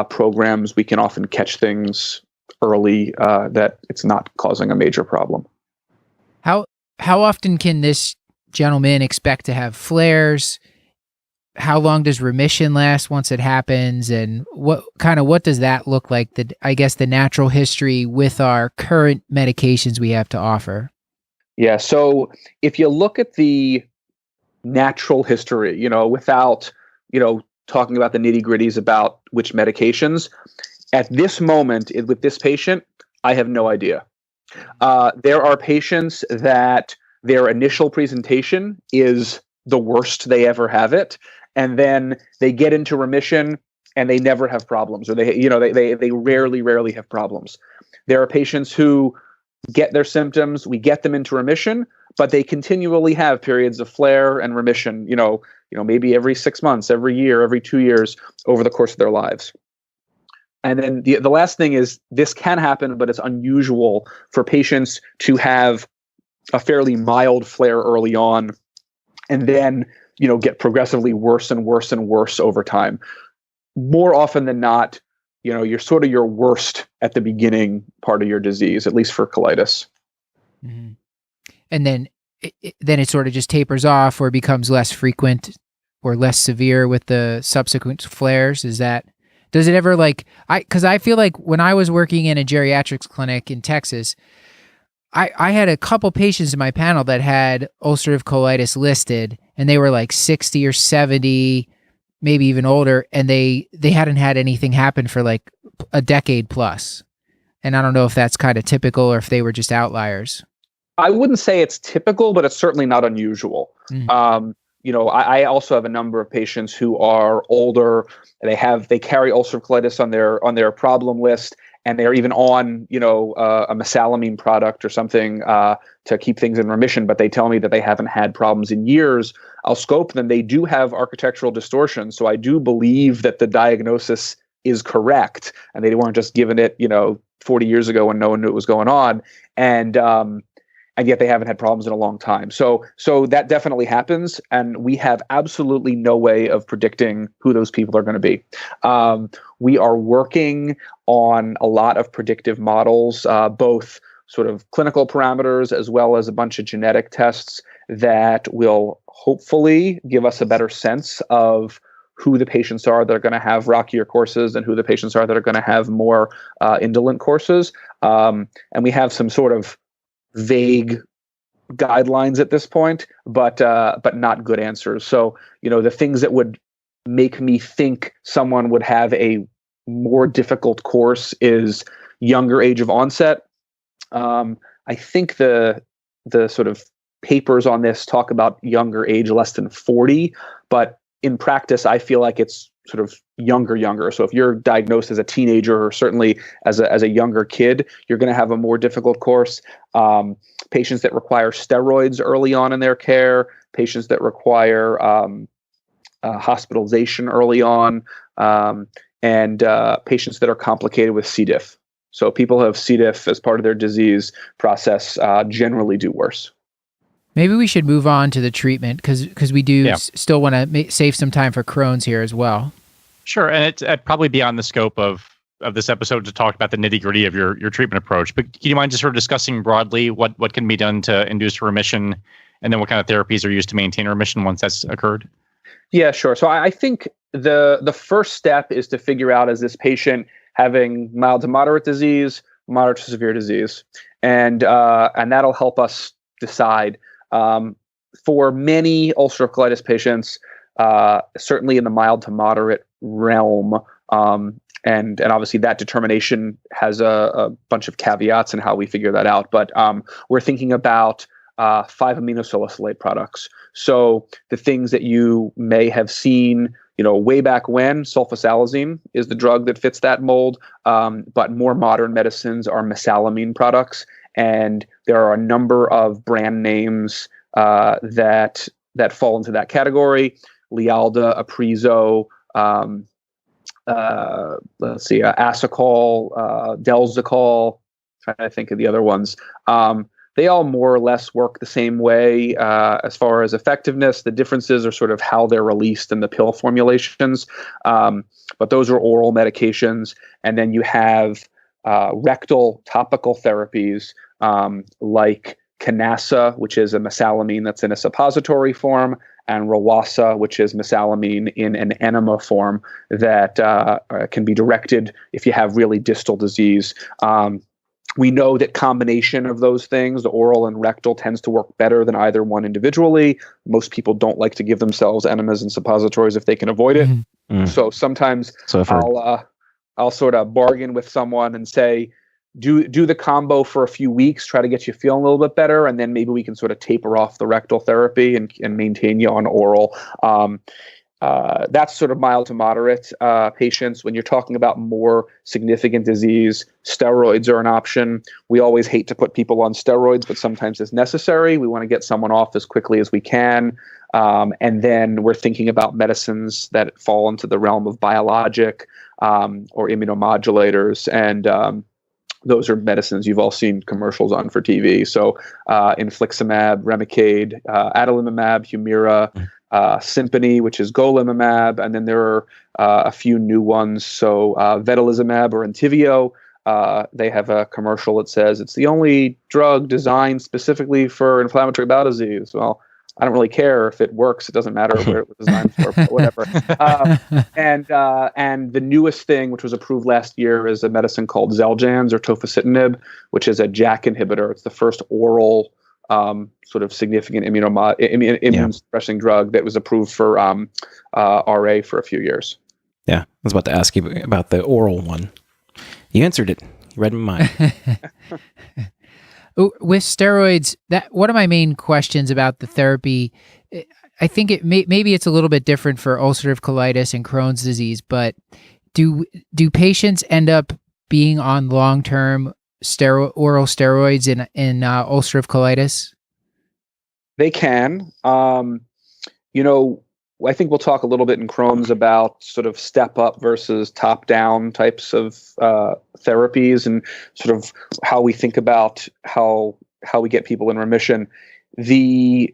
programs, we can often catch things early that it's not causing a major problem. How often can this gentleman expect to have flares? How long does remission last once it happens? And what does that look like? The natural history with our current medications we have to offer. Yeah. So if you look at the natural history, without, talking about the nitty gritties about which medications, at this moment with this patient, I have no idea. There are patients that their initial presentation is the worst they ever have it, and then they get into remission and they never have problems, or they rarely have problems. There are patients who get their symptoms, we get them into remission, but they continually have periods of flare and remission, maybe every 6 months, every year, every 2 years over the course of their lives. And then the last thing is, this can happen, but it's unusual for patients to have a fairly mild flare early on and then, get progressively worse and worse and worse over time. More often than not, you're sort of your worst at the beginning part of your disease, at least for colitis. Mm-hmm. And then it sort of just tapers off or becomes less frequent or less severe with the subsequent flares. Does it ever because I feel like when I was working in a geriatrics clinic in Texas, I had a couple patients in my panel that had ulcerative colitis listed, and they were like 60 or 70, maybe even older, and they hadn't had anything happen for like a decade plus. And I don't know if that's kind of typical or if they were just outliers. I wouldn't say it's typical, but it's certainly not unusual. I also have a number of patients who are older. They carry ulcerative colitis on their problem list, and they're even on a mesalamine product or something to keep things in remission. But they tell me that they haven't had problems in years. I'll scope them. They do have architectural distortion, so I do believe that the diagnosis is correct, and they weren't just given it 40 years ago when no one knew what was going on. And yet they haven't had problems in a long time. So that definitely happens, and we have absolutely no way of predicting who those people are going to be. We are working on a lot of predictive models, both sort of clinical parameters as well as a bunch of genetic tests that will hopefully give us a better sense of who the patients are that are going to have rockier courses and who the patients are that are going to have more indolent courses. And we have some sort of vague guidelines at this point, but not good answers. So, the things that would make me think someone would have a more difficult course is younger age of onset. I think the sort of papers on this talk about younger age less than 40, but in practice, I feel like it's sort of younger. So if you're diagnosed as a teenager, or certainly as a younger kid, you're going to have a more difficult course. Patients that require steroids early on in their care, patients that require hospitalization early on, and patients that are complicated with C. diff. So people who have C. diff as part of their disease process generally do worse. Maybe we should move on to the treatment because we do still want to save some time for Crohn's here as well. Sure, and it's probably beyond the scope of this episode to talk about the nitty-gritty of your treatment approach. But can you mind just sort of discussing broadly what can be done to induce remission, and then what kind of therapies are used to maintain remission once that's occurred? Yeah, sure. So I think the first step is to figure out, is this patient having mild to moderate disease, moderate to severe disease, and that'll help us decide. For many ulcerative colitis patients, certainly in the mild to moderate realm, and obviously that determination has a bunch of caveats in how we figure that out. But we're thinking about 5-aminosalicylate products. So the things that you may have seen, way back when, sulfasalazine is the drug that fits that mold. But more modern medicines are mesalamine products. And there are a number of brand names that fall into that category: Lialda, Aprizo, Asacol, Delzacol. Trying to think of the other ones. They all more or less work the same way as far as effectiveness. The differences are sort of how they're released in the pill formulations. But those are oral medications. And then you have rectal topical therapies like Canasa, which is a mesalamine that's in a suppository form, and Rawasa, which is mesalamine in an enema form that can be directed if you have really distal disease. We know that combination of those things, the oral and rectal, tends to work better than either one individually. Most people don't like to give themselves enemas and suppositories if they can avoid it. Mm-hmm. So sometimes I'll sort of bargain with someone and say, do the combo for a few weeks, try to get you feeling a little bit better, and then maybe we can sort of taper off the rectal therapy and maintain you on oral. That's sort of mild to moderate patients. When you're talking about more significant disease, steroids are an option. We always hate to put people on steroids, but sometimes it's necessary. We want to get someone off as quickly as we can. And then we're thinking about medicines that fall into the realm of biologic or immunomodulators. And those are medicines you've all seen commercials on for TV. So infliximab, Remicade, adalimumab, Humira, Simponi, which is golimumab, and then there are a few new ones. So vedolizumab or Entyvio, they have a commercial that says it's the only drug designed specifically for inflammatory bowel disease. Well, I don't really care if it works. It doesn't matter where it was designed for, but whatever. And the newest thing, which was approved last year, is a medicine called Xeljanz or tofacitinib, which is a JAK inhibitor. It's the first oral sort of significant immune suppressing drug that was approved for RA for a few years. Yeah, I was about to ask you about the oral one. You answered it. You read my mind. With steroids, one of my main questions about the therapy, I think maybe it's a little bit different for ulcerative colitis and Crohn's disease, but do patients end up being on long-term oral steroids in ulcerative colitis? They can. I think we'll talk a little bit in Crohn's about sort of step up versus top down types of therapies and sort of how we think about how we get people in remission. The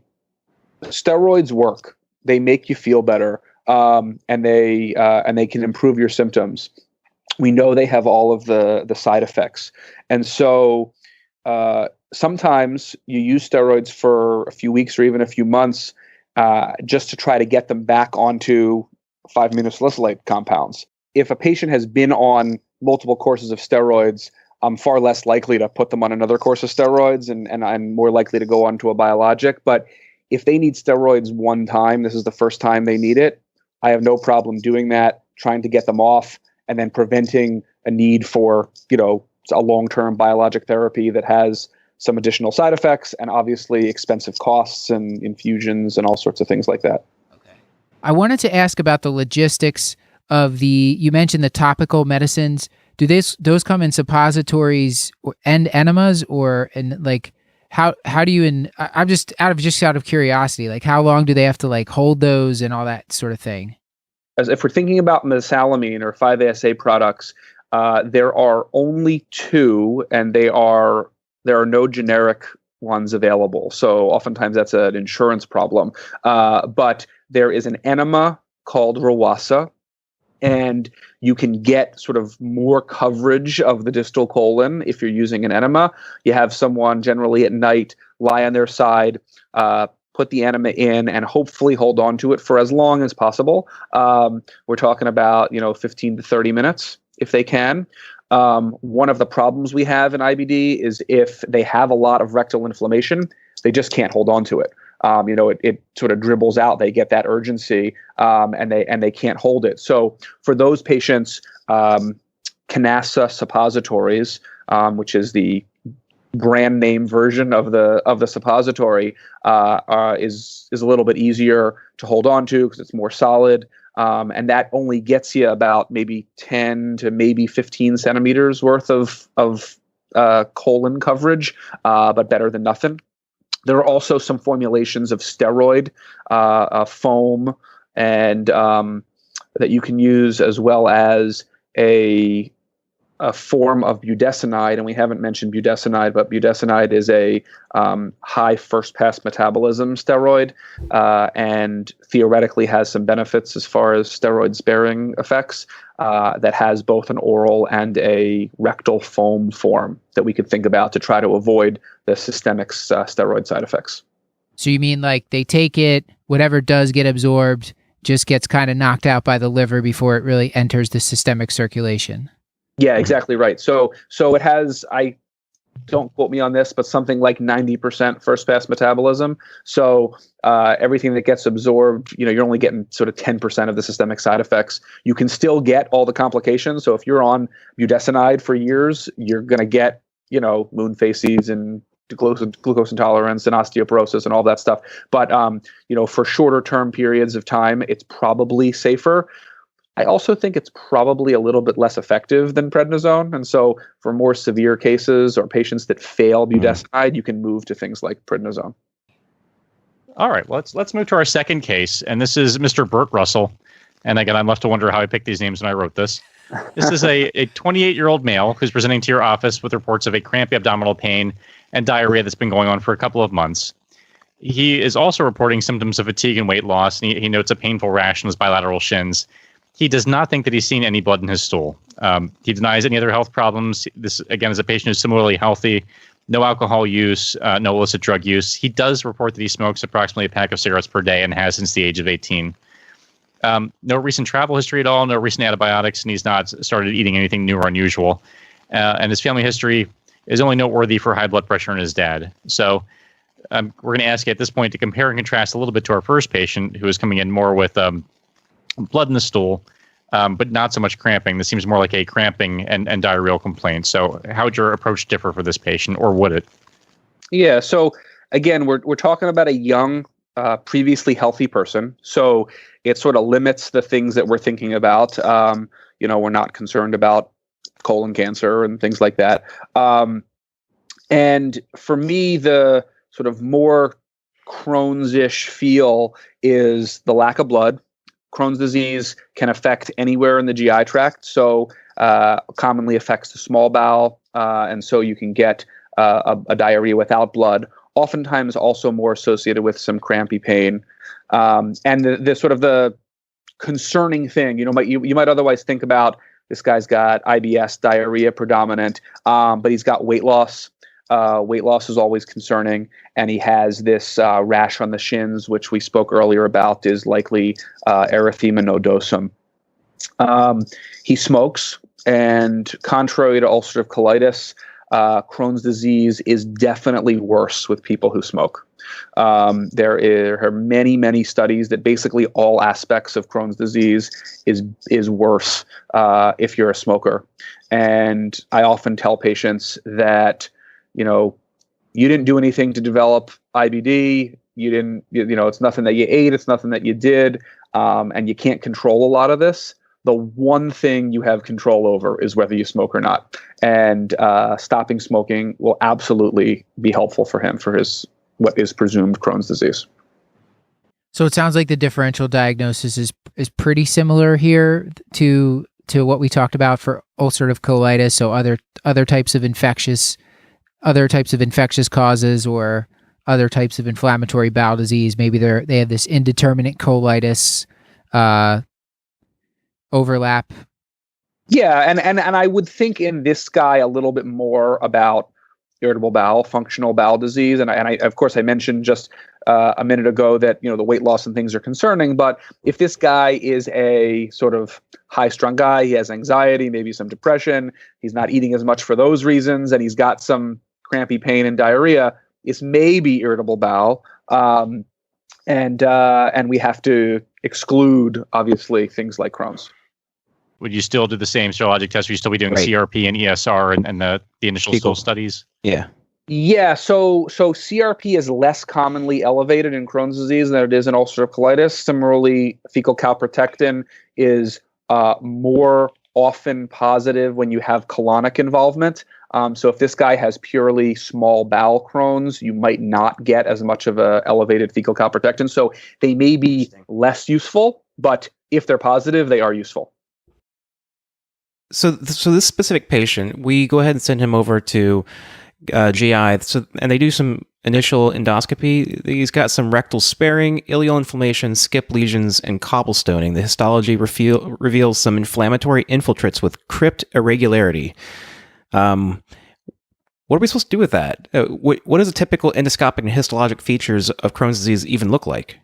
steroids work. They make you feel better, and they can improve your symptoms. We know they have all of the side effects. And so sometimes you use steroids for a few weeks or even a few months just to try to get them back onto 5-aminosalicylate compounds. If a patient has been on multiple courses of steroids, I'm far less likely to put them on another course of steroids, and I'm more likely to go on to a biologic. But if they need steroids one time, this is the first time they need it, I have no problem doing that, trying to get them off, and then preventing a need for, a long-term biologic therapy that has some additional side effects and obviously expensive costs and infusions and all sorts of things like that. Okay. I wanted to ask about the logistics of you mentioned the topical medicines. Do those come in suppositories and enemas, or in like how do you? I'm just out of curiosity, like how long do they have to like hold those and all that sort of thing? As if we're thinking about mesalamine or 5-ASA products, there are only two, and there are no generic ones available. So oftentimes that's an insurance problem. But there is an enema called Rawasa, and you can get sort of more coverage of the distal colon if you're using an enema. You have someone generally at night lie on their side, put the enema in, and hopefully hold on to it for as long as possible. We're talking about 15 to 30 minutes if they can. One of the problems we have in IBD is if they have a lot of rectal inflammation, they just can't hold on to it. It sort of dribbles out. They get that urgency, and they can't hold it. So for those patients, Canasa suppositories, which is the brand name version of the suppository, is a little bit easier to hold on to because it's more solid. And that only gets you about maybe 10 to maybe 15 centimeters worth of colon coverage, but better than nothing. There are also some formulations of steroid foam and that you can use, as well as a form of budesonide. And we haven't mentioned budesonide, but budesonide is a high first-pass metabolism steroid, and theoretically has some benefits as far as steroid-sparing effects, that has both an oral and a rectal foam form that we could think about to try to avoid the systemic steroid side effects. So you mean like they take it, whatever does get absorbed just gets kind of knocked out by the liver before it really enters the systemic circulation? Yeah, exactly right. So it has, don't quote me on this, but something like 90% first pass metabolism. So everything that gets absorbed, you're only getting sort of 10% of the systemic side effects. You can still get all the complications. So if you're on budesonide for years, you're going to get, moon phases and glucose intolerance and osteoporosis and all that stuff. But, for shorter term periods of time, it's probably safer. I also think it's probably a little bit less effective than prednisone. And so for more severe cases or patients that fail budesonide, you can move to things like prednisone. All right, let's move to our second case. And this is Mr. Burt Russell. And again, I'm left to wonder how I picked these names when I wrote this. This is a 28-year-old male who's presenting to your office with reports of a crampy abdominal pain and diarrhea that's been going on for a couple of months. He is also reporting symptoms of fatigue and weight loss, and he notes a painful rash in his bilateral shins. He does not think that he's seen any blood in his stool. He denies any other health problems. This, again, is a patient who's similarly healthy, no alcohol use, no illicit drug use. He does report that he smokes approximately a pack of cigarettes per day and has since the age of 18. No recent travel history at all, no recent antibiotics, and he's not started eating anything new or unusual. And his family history is only noteworthy for high blood pressure in his dad. So we're going to ask you at this point to compare and contrast a little bit to our first patient, who is coming in more with blood in the stool, but not so much cramping. This seems more like a cramping and diarrheal complaint. So how would your approach differ for this patient, or would it? Yeah, so again, we're talking about a young, previously healthy person. So it sort of limits the things that we're thinking about. We're not concerned about colon cancer and things like that. And for me, the sort of more Crohn's-ish feel is the lack of blood. Crohn's disease can affect anywhere in the GI tract, so commonly affects the small bowel, and so you can get a diarrhea without blood, oftentimes also more associated with some crampy pain. And the sort of the concerning thing, you might otherwise think about, this guy's got IBS, diarrhea predominant, but he's got weight loss. Weight loss is always concerning, and he has this rash on the shins, which we spoke earlier about, is likely erythema nodosum. He smokes, and contrary to ulcerative colitis, Crohn's disease is definitely worse with people who smoke. There are many, many studies that basically all aspects of Crohn's disease is worse if you're a smoker. And I often tell patients that, you didn't do anything to develop IBD. You didn't, it's nothing that you ate. It's nothing that you did. And you can't control a lot of this. the one thing you have control over is whether you smoke or not. And stopping smoking will absolutely be helpful for him for his what is presumed Crohn's disease. So it sounds like the differential diagnosis is pretty similar here to what we talked about for ulcerative colitis. So other types of infectious causes or other types of inflammatory bowel disease. Maybe they have this indeterminate colitis overlap. Yeah, and I would think in this guy a little bit more about irritable bowel, functional bowel disease, and I of course I mentioned just a minute ago that the weight loss and things are concerning. But if this guy is a sort of high-strung guy, he has anxiety, maybe some depression, he's not eating as much for those reasons, and he's got some crampy pain and diarrhea, it's maybe irritable bowel, and we have to exclude obviously things like Crohn's. Would you still do the same serologic test? Would you still be doing CRP and ESR and the initial stool studies? Yeah. Yeah, so CRP is less commonly elevated in Crohn's disease than it is in ulcerative colitis. Similarly, fecal calprotectin is more often positive when you have colonic involvement. So if this guy has purely small bowel Crohn's, you might not get as much of a elevated fecal calprotectin. So they may be less useful, but if they're positive, they are useful. So this specific patient, we go ahead and send him over to GI, and they do some initial endoscopy. He's got some rectal sparing, ileal inflammation, skip lesions, and cobblestoning. The histology reveals some inflammatory infiltrates with crypt irregularity. What are we supposed to do with that? What does a typical endoscopic and histologic features of Crohn's disease even look like?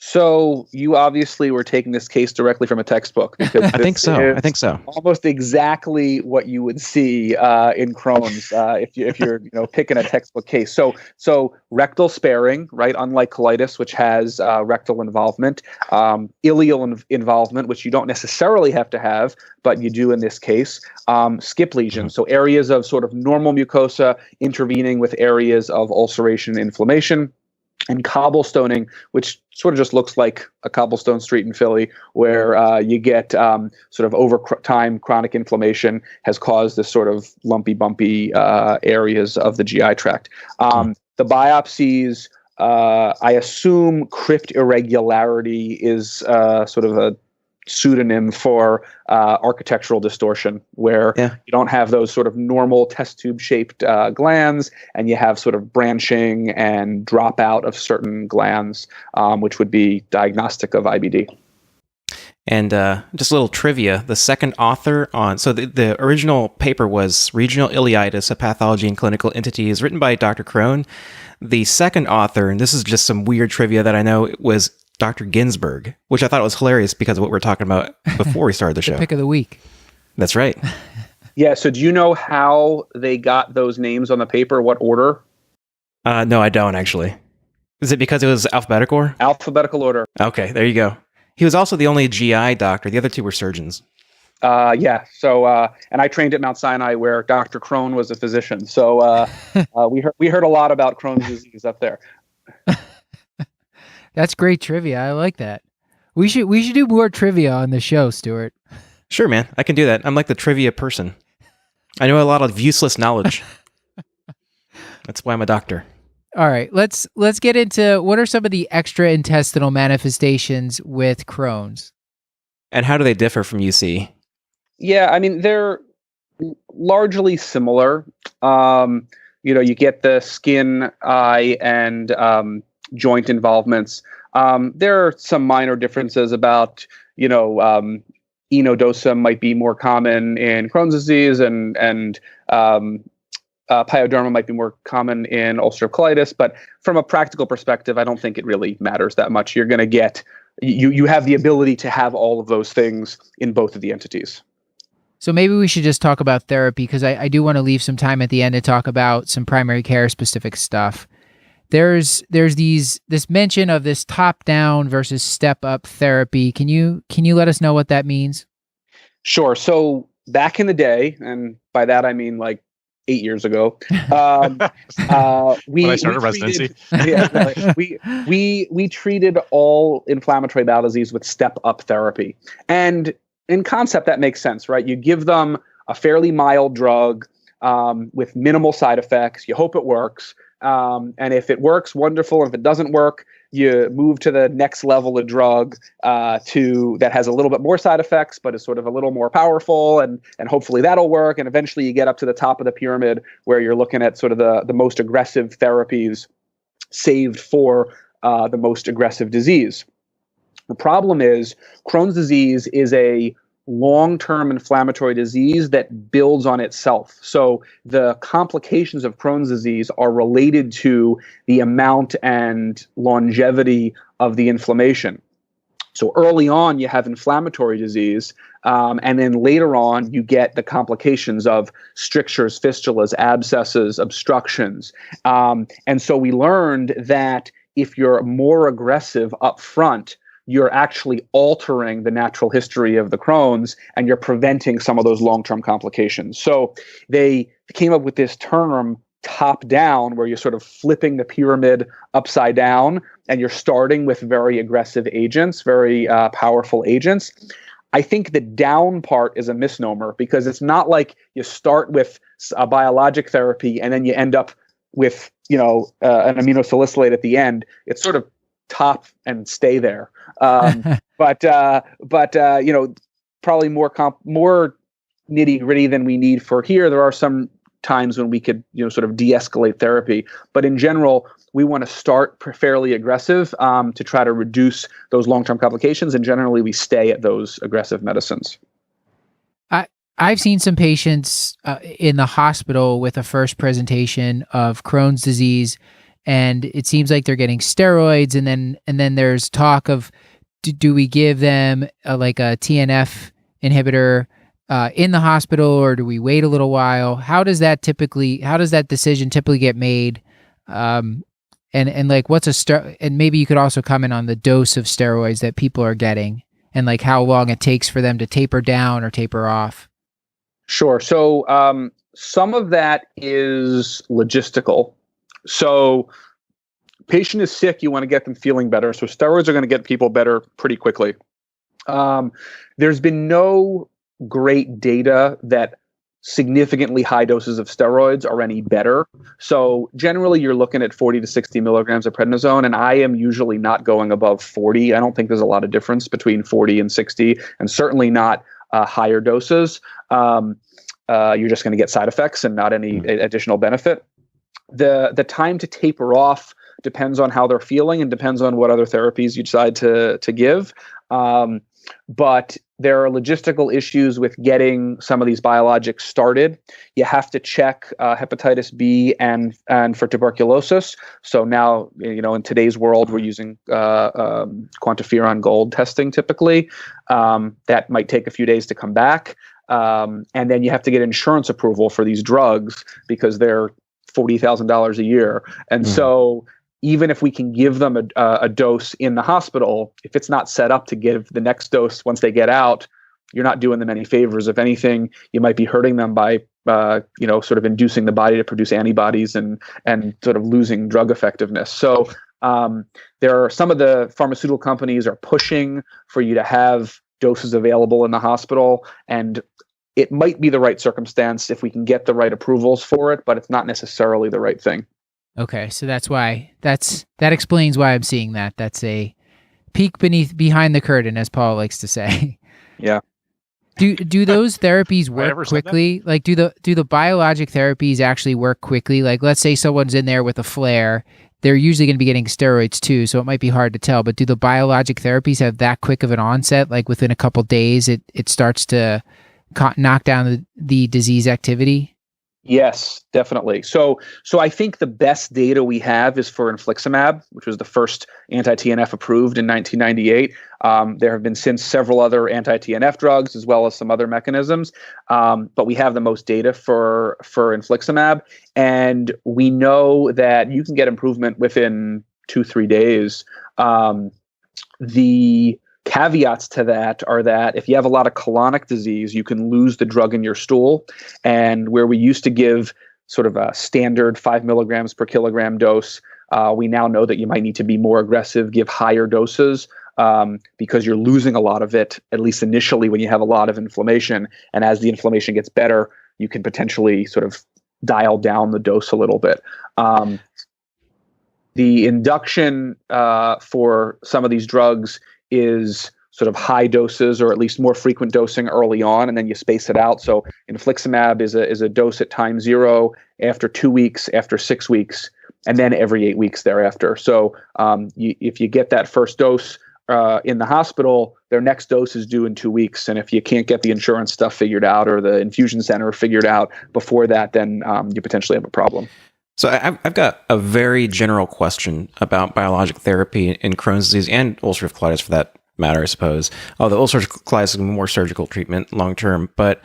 So you obviously were taking this case directly from a textbook. Because I think so. Almost exactly what you would see in Crohn's if you're picking a textbook case. So rectal sparing, right? Unlike colitis, which has rectal involvement, ileal involvement, which you don't necessarily have to have, but you do in this case. Skip lesions, so areas of sort of normal mucosa intervening with areas of ulceration and inflammation. And cobblestoning, which sort of just looks like a cobblestone street in Philly, where you get sort of over time chronic inflammation has caused this sort of lumpy, bumpy areas of the GI tract. The biopsies, I assume crypt irregularity is sort of a pseudonym for architectural distortion, where you don't have those sort of normal test tube shaped glands, and you have sort of branching and dropout of certain glands, which would be diagnostic of IBD. And just a little trivia, the second author so the original paper was Regional Ileitis, a Pathology and Clinical Entities, written by Dr. Crohn. The second author, and this is just some weird trivia that I know, was Dr. Ginsburg, which I thought was hilarious because of what we were talking about before we started the show. Pick of the week. That's right. Yeah, so do you know how they got those names on the paper? What order? No, I don't actually. Is it because it was alphabetical? Alphabetical order. Okay, there you go. He was also the only GI doctor. The other two were surgeons. Yeah. So, and I trained at Mount Sinai, where Dr. Crohn was a physician. So we heard a lot about Crohn's disease up there. That's great trivia. I like that. We should do more trivia on the show, Stuart. Sure, man. I can do that. I'm like the trivia person. I know a lot of useless knowledge. That's why I'm a doctor. All right, let's get into what are some of the extra intestinal manifestations with Crohn's, and how do they differ from UC? Yeah, I mean they're largely similar. You get the skin, eye, and joint involvements. There are some minor differences about enodosum might be more common in Crohn's disease, and Pyoderma might be more common in ulcerative colitis, but from a practical perspective, I don't think it really matters that much. You're going to get, you have the ability to have all of those things in both of the entities. So maybe we should just talk about therapy, because I do want to leave some time at the end to talk about some primary care specific stuff. There's this mention of this top-down versus step-up therapy. Can you let us know what that means? Sure. So back in the day, and by that I mean like 8 years ago. When I started residency. We treated all inflammatory bowel disease with step-up therapy. And in concept, that makes sense, right? You give them a fairly mild drug with minimal side effects. You hope it works. And if it works, wonderful. And if it doesn't work, you move to the next level of drug that has a little bit more side effects, but is sort of a little more powerful, and hopefully that'll work. And eventually you get up to the top of the pyramid where you're looking at sort of the most aggressive therapies saved for the most aggressive disease. The problem is Crohn's disease is a long-term inflammatory disease that builds on itself. So the complications of Crohn's disease are related to the amount and longevity of the inflammation. So early on, you have inflammatory disease, and then later on, you get the complications of strictures, fistulas, abscesses, obstructions. And so we learned that if you're more aggressive up front, you're actually altering the natural history of the Crohn's, and you're preventing some of those long-term complications. So they came up with this term top-down, where you're sort of flipping the pyramid upside down, and you're starting with very aggressive agents, very powerful agents. I think the down part is a misnomer, because it's not like you start with a biologic therapy and then you end up with an aminosalicylate at the end. It's sort of top and stay there. But probably more nitty gritty than we need for here. There are some times when we could, sort of de-escalate therapy, but in general, we want to start fairly aggressive to try to reduce those long-term complications. And generally we stay at those aggressive medicines. I've seen some patients in the hospital with a first presentation of Crohn's disease, and it seems like they're getting steroids, and then there's talk of do we give them a TNF inhibitor in the hospital, or do we wait a little while? How does that decision typically get made? And what's and maybe you could also comment on the dose of steroids that people are getting, and how long it takes for them to taper down or taper off. Sure. So some of that is logistical. So patient is sick, you want to get them feeling better. So steroids are going to get people better pretty quickly. There's been no great data that significantly high doses of steroids are any better. So generally you're looking at 40 to 60 milligrams of prednisone, and I am usually not going above 40. I don't think there's a lot of difference between 40 and 60, and certainly not higher doses. You're just going to get side effects and not any additional benefit. The time to taper off depends on how they're feeling and depends on what other therapies you decide to give. But there are logistical issues with getting some of these biologics started. You have to check hepatitis B and for tuberculosis. So now, in today's world, we're using quantiferon gold testing typically. That might take a few days to come back. And then you have to get insurance approval for these drugs because they're $40,000 a year. And so even if we can give them a dose in the hospital, if it's not set up to give the next dose once they get out, you're not doing them any favors. If anything, you might be hurting them by, sort of inducing the body to produce antibodies and sort of losing drug effectiveness. So there are some of the pharmaceutical companies are pushing for you to have doses available in the hospital, and it might be the right circumstance if we can get the right approvals for it, but it's not necessarily the right thing. Okay, so that explains why I'm seeing that. That's a peek behind the curtain, as Paul likes to say. Yeah. Do those therapies work quickly? Do the biologic therapies actually work quickly? Let's say someone's in there with a flare, they're usually going to be getting steroids too, so it might be hard to tell. But do the biologic therapies have that quick of an onset? Within a couple days, it starts to knock down the disease activity? Yes, definitely. So I think the best data we have is for infliximab, which was the first anti-TNF approved in 1998. There have been since several other anti-TNF drugs as well as some other mechanisms, but we have the most data for infliximab, and we know that you can get improvement within 2-3 days. The caveats to that are that if you have a lot of colonic disease, you can lose the drug in your stool. And where we used to give sort of a standard 5 milligrams per kilogram dose. We now know that you might need to be more aggressive, give higher doses, because you're losing a lot of it, at least initially when you have a lot of inflammation. And as the inflammation gets better, you can potentially sort of dial down the dose a little bit. The induction for some of these drugs is sort of high doses, or at least more frequent dosing early on, and then you space it out. So infliximab is a dose at time 0, after 2 weeks, after 6 weeks, and then every 8 weeks thereafter. So if you get that first dose in the hospital, their next dose is due in 2 weeks. And if you can't get the insurance stuff figured out or the infusion center figured out before that, then you potentially have a problem. So I've got a very general question about biologic therapy in Crohn's disease and ulcerative colitis for that matter, I suppose. Although ulcerative colitis is more surgical treatment long term. But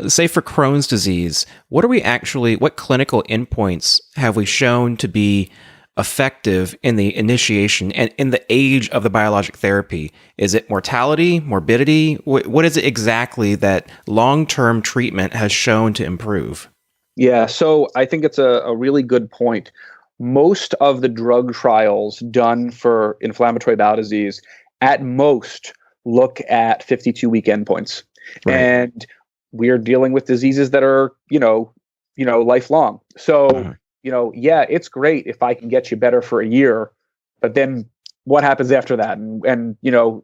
say for Crohn's disease, what clinical endpoints have we shown to be effective in the initiation and in the age of the biologic therapy? Is it mortality, morbidity? What is it exactly that long-term treatment has shown to improve? Yeah, so I think it's a really good point. Most of the drug trials done for inflammatory bowel disease at most look at 52-week endpoints. Right. And we're dealing with diseases that are, lifelong. So, yeah, it's great if I can get you better for a year, but then what happens after that? And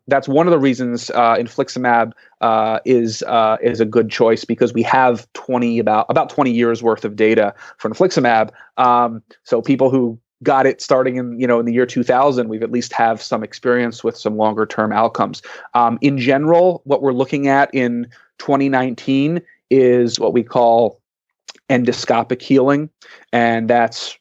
that's one of the reasons infliximab is a good choice, because we have about 20 years worth of data for infliximab. So people who got it starting in the year 2000, we've at least have some experience with some longer term outcomes. In general, what we're looking at in 2019 is what we call endoscopic healing, and that's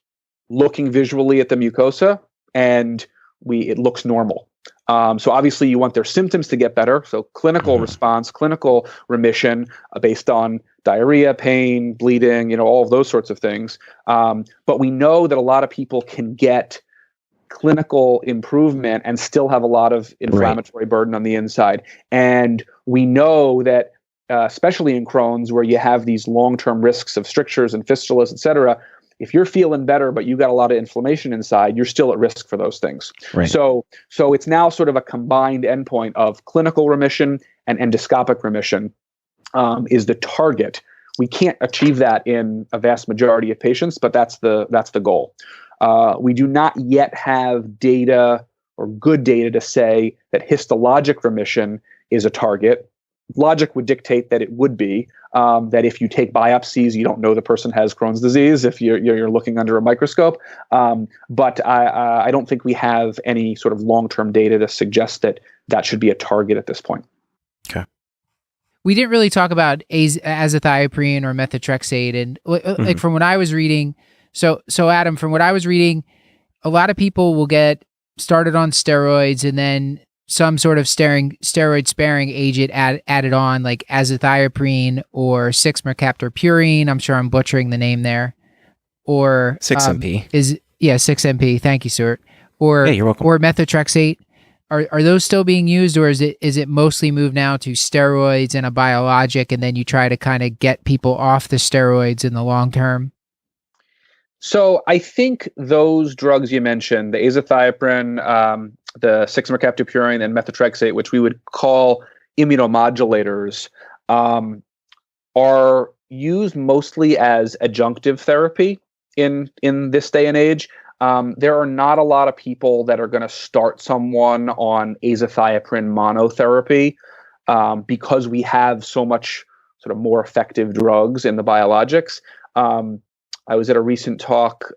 looking visually at the mucosa, and it looks normal. So obviously you want their symptoms to get better. So clinical response, clinical remission based on diarrhea, pain, bleeding, all of those sorts of things. But we know that a lot of people can get clinical improvement and still have a lot of inflammatory burden on the inside. And we know that especially in Crohn's, where you have these long-term risks of strictures and fistulas, et cetera, if you're feeling better, but you got a lot of inflammation inside, you're still at risk for those things. Right. So it's now sort of a combined endpoint of clinical remission and endoscopic remission is the target. We can't achieve that in a vast majority of patients, but that's the goal. We do not yet have data or good data to say that histologic remission is a target. Logic would dictate that it would be, that if you take biopsies, you don't know the person has Crohn's disease if you're looking under a microscope. But I don't think we have any sort of long-term data to suggest that should be a target at this point. Okay. We didn't really talk about azathioprine or methotrexate, and like from what I was reading. So Adam, from what I was reading, a lot of people will get started on steroids and then some sort of steroid-sparing agent added on, like azathioprine or 6-mercaptopurine. I'm sure I'm butchering the name there. Or 6-MP. 6-MP. Thank you, Stuart. Or, you're welcome. Or methotrexate. Are those still being used, or is it mostly moved now to steroids and a biologic, and then you try to kind of get people off the steroids in the long term? So I think those drugs you mentioned, the azathioprine, the 6-mercaptopurine, and methotrexate, which we would call immunomodulators, are used mostly as adjunctive therapy in this day and age. There are not a lot of people that are going to start someone on azathioprine monotherapy because we have so much sort of more effective drugs in the biologics. I was at a recent talk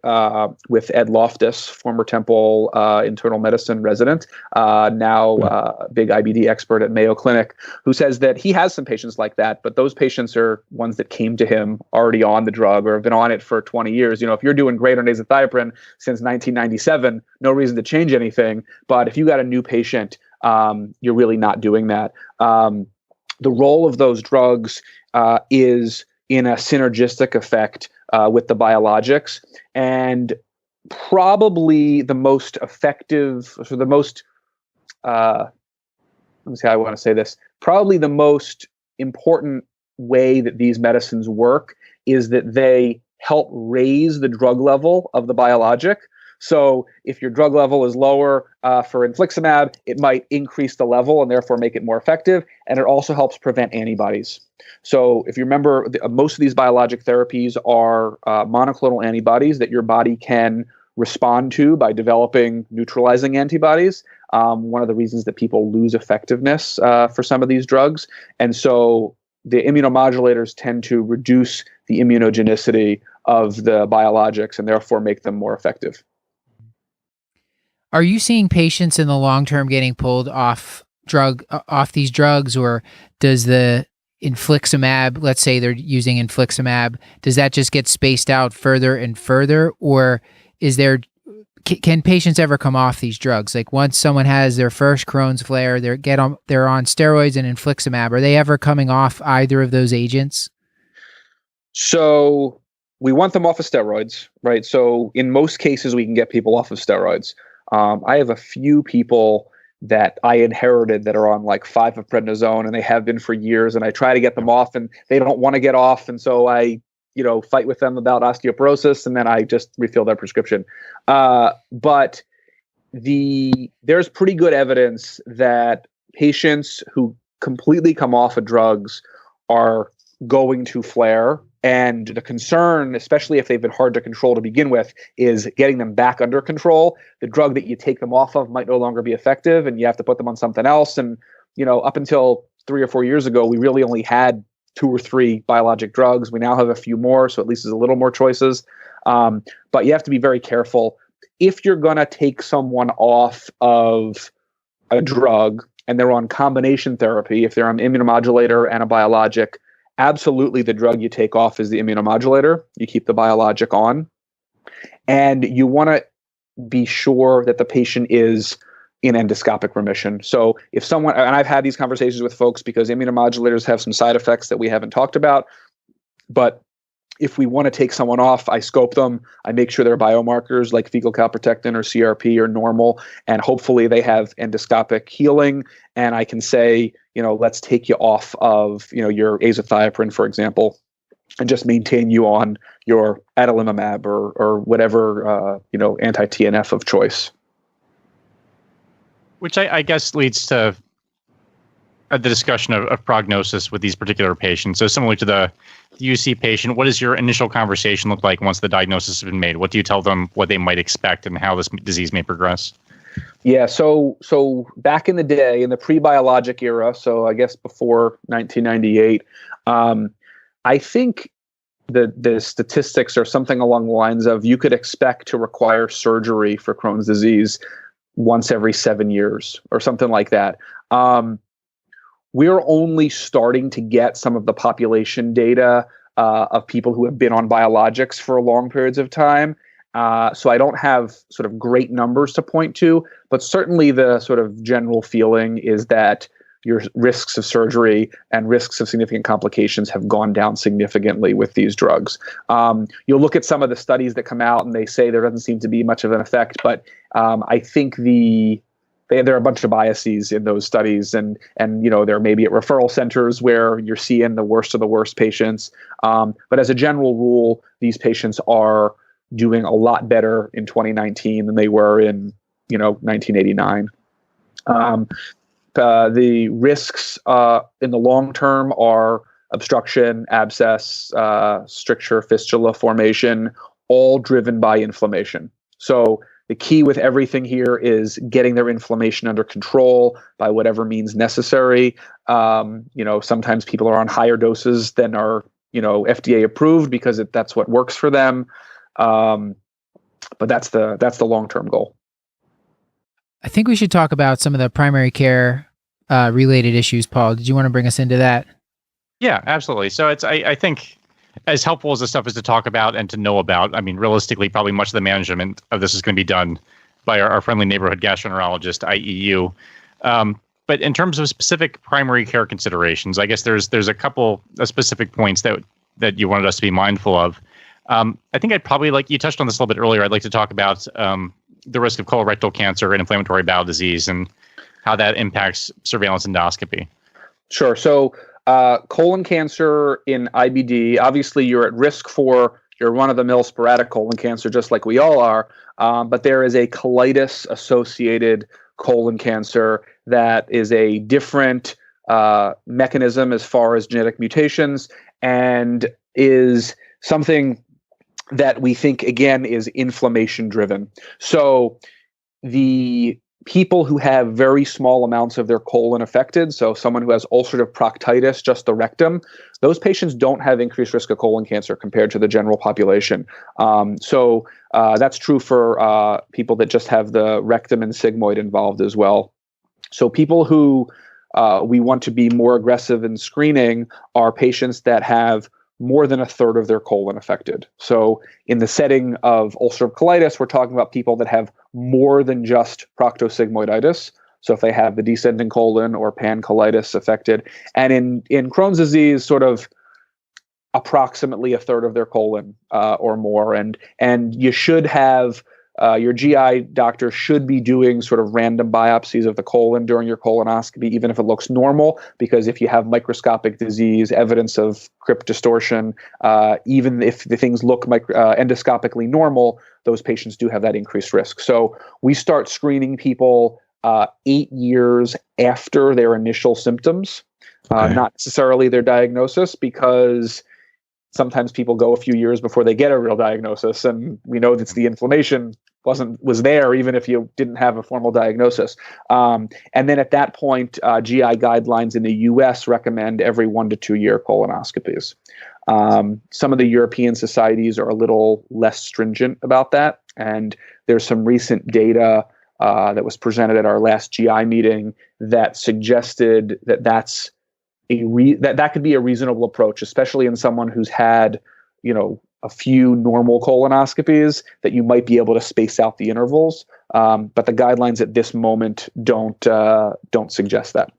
with Ed Loftus, former Temple internal medicine resident, now big IBD expert at Mayo Clinic, who says that he has some patients like that, but those patients are ones that came to him already on the drug or have been on it for 20 years. If you're doing great on azathioprine since 1997, no reason to change anything. But if you got a new patient, you're really not doing that. The role of those drugs is in a synergistic effect with the biologics, and probably the most effective, or the most, let me see how I want to say this, probably the most important way that these medicines work is that they help raise the drug level of the biologic. So if your drug level is lower for infliximab, it might increase the level and therefore make it more effective. And it also helps prevent antibodies. So if you remember, most of these biologic therapies are monoclonal antibodies that your body can respond to by developing neutralizing antibodies. One of the reasons that people lose effectiveness for some of these drugs. And so the immunomodulators tend to reduce the immunogenicity of the biologics and therefore make them more effective. Are you seeing patients in the long term getting pulled off these drugs, or does the infliximab, let's say they're using infliximab, does that just get spaced out further and further, or can patients ever come off these drugs? Like once someone has their first Crohn's flare, they're on steroids and infliximab, are they ever coming off either of those agents? So we want them off of steroids, right? So in most cases, we can get people off of steroids. I have a few people that I inherited that are on like 5 of prednisone, and they have been for years, and I try to get them off and they don't want to get off. And so I, fight with them about osteoporosis, and then I just refill their prescription. But there's pretty good evidence that patients who completely come off of drugs are going to flare. And the concern, especially if they've been hard to control to begin with, is getting them back under control. The drug that you take them off of might no longer be effective, and you have to put them on something else. And, up until 3 or 4 years ago, we really only had 2 or 3 biologic drugs. We now have a few more, so at least there's a little more choices. But you have to be very careful. If you're going to take someone off of a drug and they're on combination therapy, if they're on an immunomodulator and a biologic, absolutely the drug you take off is the immunomodulator. You keep the biologic on. And you want to be sure that the patient is in endoscopic remission. So if someone, and I've had these conversations with folks because immunomodulators have some side effects that we haven't talked about, but if we want to take someone off, I scope them. I make sure their biomarkers like fecal calprotectin or CRP are normal, and hopefully they have endoscopic healing. And I can say, let's take you off of, your azathioprine, for example, and just maintain you on your adalimumab or whatever, anti-TNF of choice. Which I guess leads to the discussion of prognosis with these particular patients. So similar to the UC patient, what does your initial conversation look like once the diagnosis has been made? What do you tell them what they might expect and how this disease may progress? Yeah, so back in the day, in the pre-biologic era, so I guess before 1998, I think the statistics are something along the lines of you could expect to require surgery for Crohn's disease once every 7 years or something like that. We're only starting to get some of the population data of people who have been on biologics for long periods of time. So I don't have sort of great numbers to point to, but certainly the sort of general feeling is that your risks of surgery and risks of significant complications have gone down significantly with these drugs. You'll look at some of the studies that come out and they say there doesn't seem to be much of an effect, but I think there are a bunch of biases in those studies, and there may be at referral centers where you're seeing the worst of the worst patients. But as a general rule, these patients are doing a lot better in 2019 than they were in 1989. The risks in the long term are obstruction, abscess, stricture, fistula formation, all driven by inflammation. So the key with everything here is getting their inflammation under control by whatever means necessary. Sometimes people are on higher doses than are, FDA approved because that's what works for them. But that's the long-term goal. I think we should talk about some of the primary care related issues. Paul, did you want to bring us into that? Yeah, absolutely. So I think as helpful as this stuff is to talk about and to know about, I mean, realistically, probably much of the management of this is going to be done by our friendly neighborhood gastroenterologist, i.e. you. But in terms of specific primary care considerations, I guess there's a couple of specific points that you wanted us to be mindful of. I think I'd probably you touched on this a little bit earlier. I'd like to talk about the risk of colorectal cancer and inflammatory bowel disease and how that impacts surveillance endoscopy. Sure. So colon cancer in IBD, obviously you're at risk for You're run-of-the-mill sporadic colon cancer, just like we all are. But there is a colitis-associated colon cancer that is a different mechanism as far as genetic mutations, and is something that we think, again, is inflammation-driven. So the people who have very small amounts of their colon affected, so someone who has ulcerative proctitis, just the rectum, those patients don't have increased risk of colon cancer compared to the general population. So that's true for people that just have the rectum and sigmoid involved as well. So people who we want to be more aggressive in screening are patients that have more than a third of their colon affected. So in the setting of ulcerative colitis, we're talking about people that have more than just proctosigmoiditis. So if they have the descending colon or pancolitis affected, and in Crohn's disease, sort of approximately a third of their colon or more. And you should have your GI doctor should be doing sort of random biopsies of the colon during your colonoscopy, even if it looks normal, because if you have microscopic disease, evidence of crypt distortion, even if the things look endoscopically normal, those patients do have that increased risk. So we start screening people 8 years after their initial symptoms, not necessarily their diagnosis, because sometimes people go a few years before they get a real diagnosis, and we know that the inflammation was there even if you didn't have a formal diagnosis. And then at that point, GI guidelines in the US recommend every 1 to 2 year colonoscopies. Some of the European societies are a little less stringent about that, and there's some recent data that was presented at our last GI meeting that suggested that that's that could be a reasonable approach, especially in someone who's had, a few normal colonoscopies, that you might be able to space out the intervals. But the guidelines at this moment don't suggest that.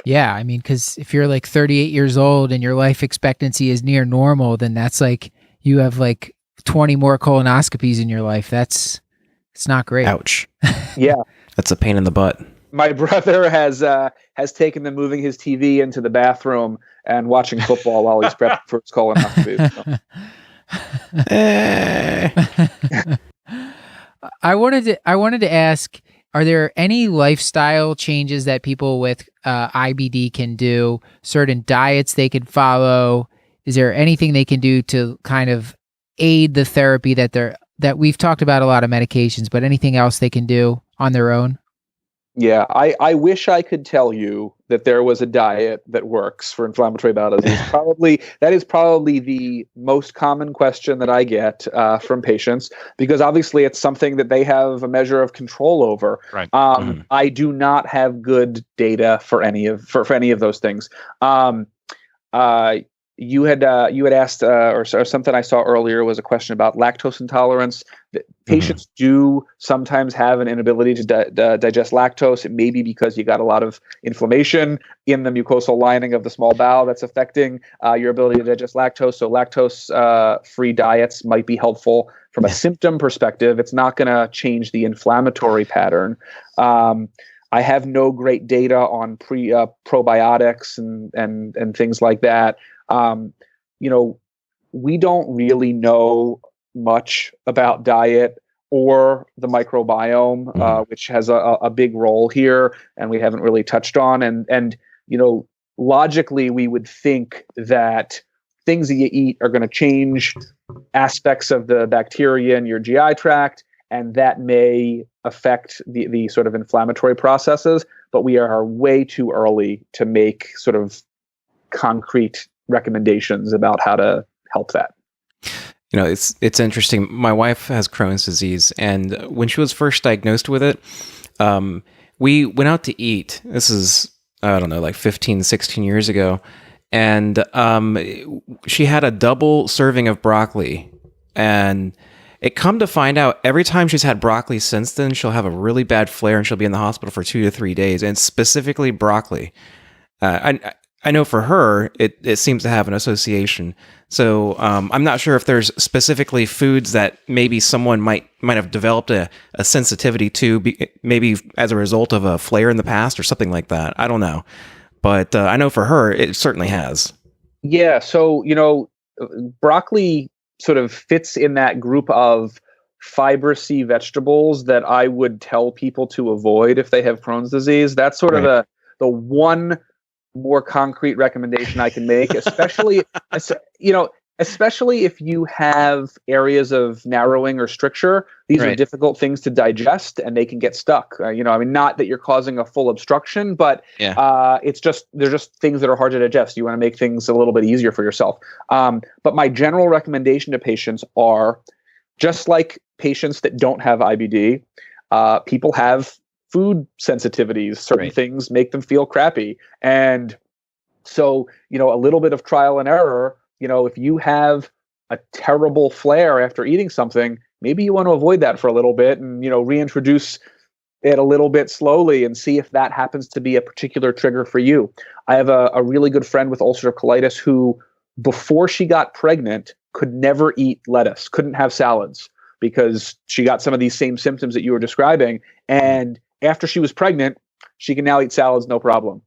Yeah, I mean, because if you're like 38 years old and your life expectancy is near normal, then that's like you have like 20 more colonoscopies in your life. It's not great. Ouch. Yeah, that's a pain in the butt. My brother has taken to moving his TV into the bathroom and watching football while he's prepping for his colonoscopy. So. I wanted to ask, are there any lifestyle changes that people with IBD can do? Certain diets they can follow? Is there anything they can do to kind of aid the therapy that we've talked about a lot of medications, but anything else they can do on their own? Yeah, I wish I could tell you that there was a diet that works for inflammatory bowel disease. That is probably the most common question that I get from patients, because obviously it's something that they have a measure of control over. Right. I do not have good data for any of those things. You had asked, or something I saw earlier was a question about lactose intolerance. Patients do sometimes have an inability to digest lactose. It may be because you got a lot of inflammation in the mucosal lining of the small bowel that's affecting your ability to digest lactose. So lactose-free diets might be helpful from a symptom perspective. It's not going to change the inflammatory pattern. I have no great data on probiotics and things like that. We don't really know much about diet or the microbiome, which has a big role here, and we haven't really touched on. And logically, we would think that things that you eat are going to change aspects of the bacteria in your GI tract, and that may affect the sort of inflammatory processes. But we are way too early to make sort of concrete recommendations about how to help that. It's interesting. My wife has Crohn's disease, and when she was first diagnosed with it, we went out to eat. This is, I don't know, like 15, 16 years ago. And she had a double serving of broccoli. And it come to find out, every time she's had broccoli since then, she'll have a really bad flare and she'll be in the hospital for 2 to 3 days. And specifically broccoli. I know for her, it seems to have an association. So I'm not sure if there's specifically foods that maybe someone might have developed a sensitivity to, maybe as a result of a flare in the past or something like that. I don't know. But I know for her, it certainly has. Yeah. So, broccoli sort of fits in that group of fibrous-y vegetables that I would tell people to avoid if they have Crohn's disease. That's sort of the one more concrete recommendation I can make, especially especially if you have areas of narrowing or stricture. These are difficult things to digest, and they can get stuck. Not that you're causing a full obstruction, but they're just things that are hard to digest. You want to make things a little bit easier for yourself. But my general recommendation to patients are, just like patients that don't have IBD, people have food sensitivities. Certain things make them feel crappy. And so, a little bit of trial and error. If you have a terrible flare after eating something, maybe you want to avoid that for a little bit and, reintroduce it a little bit slowly and see if that happens to be a particular trigger for you. I have a really good friend with ulcerative colitis who, before she got pregnant, could never eat lettuce, couldn't have salads because she got some of these same symptoms that you were describing. And after she was pregnant, she can now eat salads, no problem.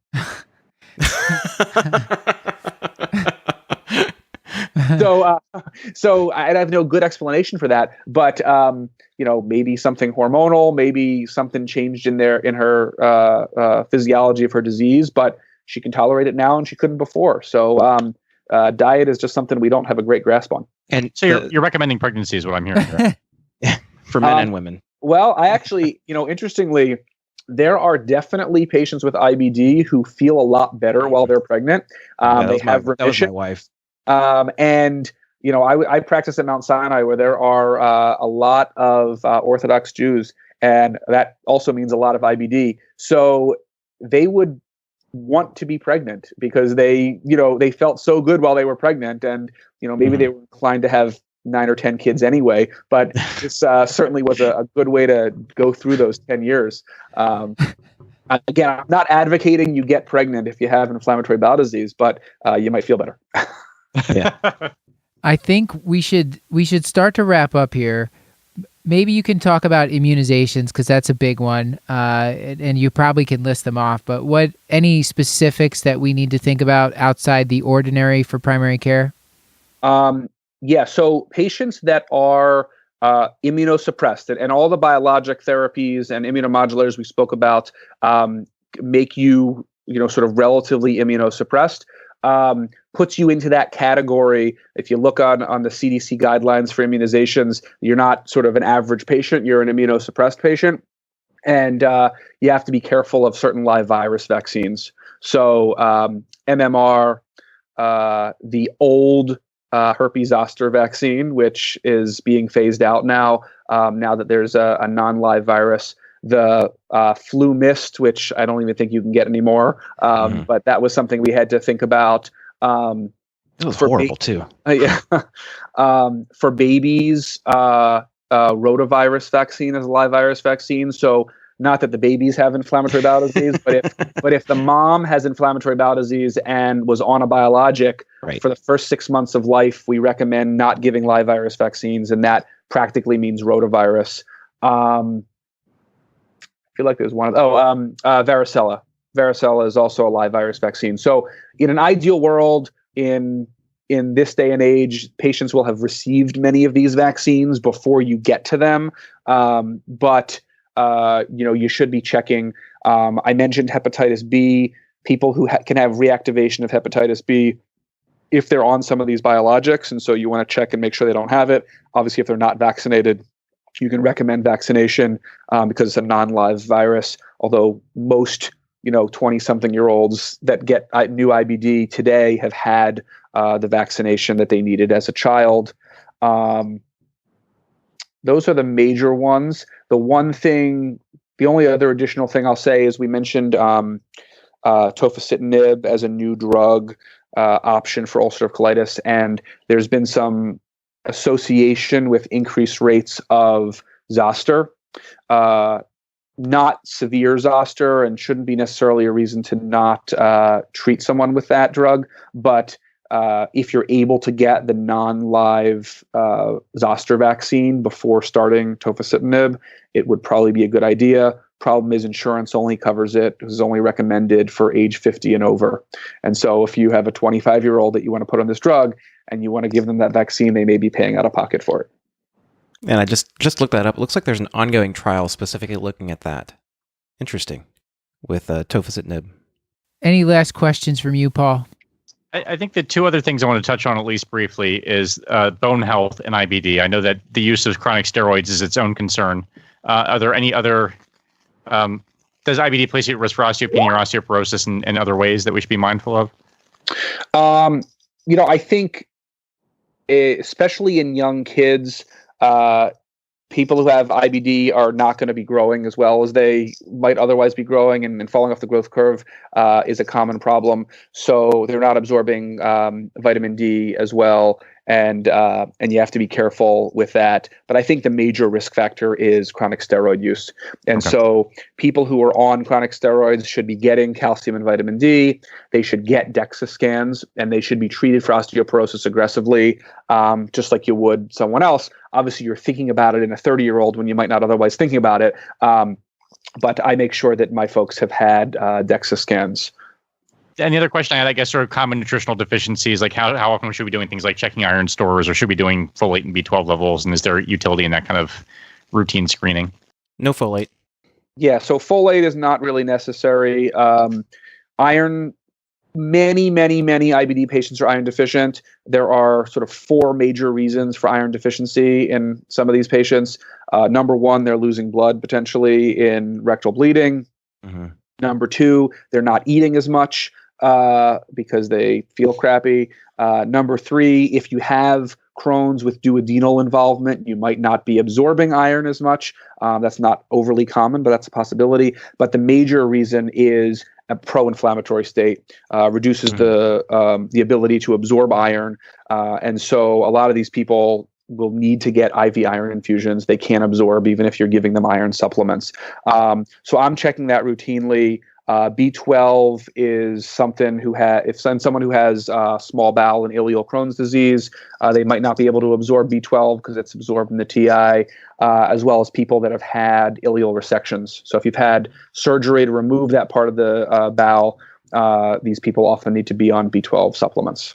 So I have no good explanation for that, but maybe something hormonal, maybe something changed in her physiology of her disease, but she can tolerate it now and she couldn't before. So diet is just something we don't have a great grasp on. And so you're recommending pregnancy is what I'm hearing. Right? For men and women. Well, I actually, interestingly, there are definitely patients with IBD who feel a lot better while they're pregnant. They have remission. That was my wife. I practice at Mount Sinai, where there are a lot of Orthodox Jews, and that also means a lot of IBD. So they would want to be pregnant because they felt so good while they were pregnant, and maybe they were inclined to have 9 or 10 kids anyway. But this certainly was a good way to go through those 10 years. Again, I'm not advocating you get pregnant if you have inflammatory bowel disease, but you might feel better. Yeah. I think we should start to wrap up here. Maybe you can talk about immunizations, because that's a big one, and you probably can list them off. But any specifics that we need to think about outside the ordinary for primary care? So patients that are immunosuppressed, and all the biologic therapies and immunomodulators we spoke about make you sort of relatively immunosuppressed. Puts you into that category. If you look on the CDC guidelines for immunizations, you're not sort of an average patient, you're an immunosuppressed patient. And you have to be careful of certain live virus vaccines. So MMR, the old herpes zoster vaccine, which is being phased out now that there's a non-live virus. The flu mist, which I don't even think you can get anymore. But that was something we had to think about. It was horrible too. For babies, rotavirus vaccine is a live virus vaccine. So not that the babies have inflammatory bowel disease, but if the mom has inflammatory bowel disease and was on a biologic for the first 6 months of life, we recommend not giving live virus vaccines, and that practically means rotavirus. I feel like there's one of varicella. Varicella is also a live virus vaccine. So in an ideal world, in this day and age, patients will have received many of these vaccines before you get to them. But you should be checking. I mentioned hepatitis B. People who can have reactivation of hepatitis B if they're on some of these biologics, and so you want to check and make sure they don't have it. Obviously, if they're not vaccinated, you can recommend vaccination because it's a non-live virus. Although most 20-something-year-olds that get new IBD today have had the vaccination that they needed as a child. Those are the major ones. The only other additional thing I'll say is we mentioned tofacitinib as a new drug option for ulcerative colitis, and there's been some association with increased rates of zoster. Not severe zoster, and shouldn't be necessarily a reason to not treat someone with that drug. But if you're able to get the non-live zoster vaccine before starting tofacitinib, it would probably be a good idea. Problem is, insurance only covers it. It is only recommended for age 50 and over. And so if you have a 25-year-old that you want to put on this drug, and you want to give them that vaccine, they may be paying out of pocket for it. And I just looked that up. It looks like there's an ongoing trial specifically looking at that. Interesting. With tofacitinib. Any last questions from you, Paul? I think the two other things I want to touch on, at least briefly, is bone health and IBD. I know that the use of chronic steroids is its own concern. Are there any other... does IBD place you at risk for osteopenia or osteoporosis and other ways that we should be mindful of? I think, especially in young kids, people who have IBD are not going to be growing as well as they might otherwise be growing, and falling off the growth curve is a common problem. So they're not absorbing vitamin D as well, and you have to be careful with that. But I think the major risk factor is chronic steroid use. And so people who are on chronic steroids should be getting calcium and vitamin D. They should get DEXA scans, and they should be treated for osteoporosis aggressively, just like you would someone else. Obviously, you're thinking about it in a 30-year-old when you might not otherwise thinking about it. But I make sure that my folks have had DEXA scans. And the other question I had, I guess, sort of common nutritional deficiencies, like how often should we be doing things like checking iron stores, or should we be doing folate and B12 levels? And is there utility in that kind of routine screening? No folate. Yeah, so folate is not really necessary. Iron, many IBD patients are iron deficient. There are sort of 4 major reasons for iron deficiency in some of these patients. Number 1, they're losing blood potentially in rectal bleeding. Mm-hmm. Number 2, they're not eating as much because they feel crappy. Number 3, if you have Crohn's with duodenal involvement, you might not be absorbing iron as much. That's not overly common, but that's a possibility. But the major reason is a pro-inflammatory state, reduces the ability to absorb iron. And so a lot of these people will need to get IV iron infusions. They can't absorb even if you're giving them iron supplements. So I'm checking that routinely. B12 is something someone who has small bowel and ileal Crohn's disease, they might not be able to absorb B12 because it's absorbed in the TI, as well as people that have had ileal resections. So if you've had surgery to remove that part of the bowel, these people often need to be on B12 supplements.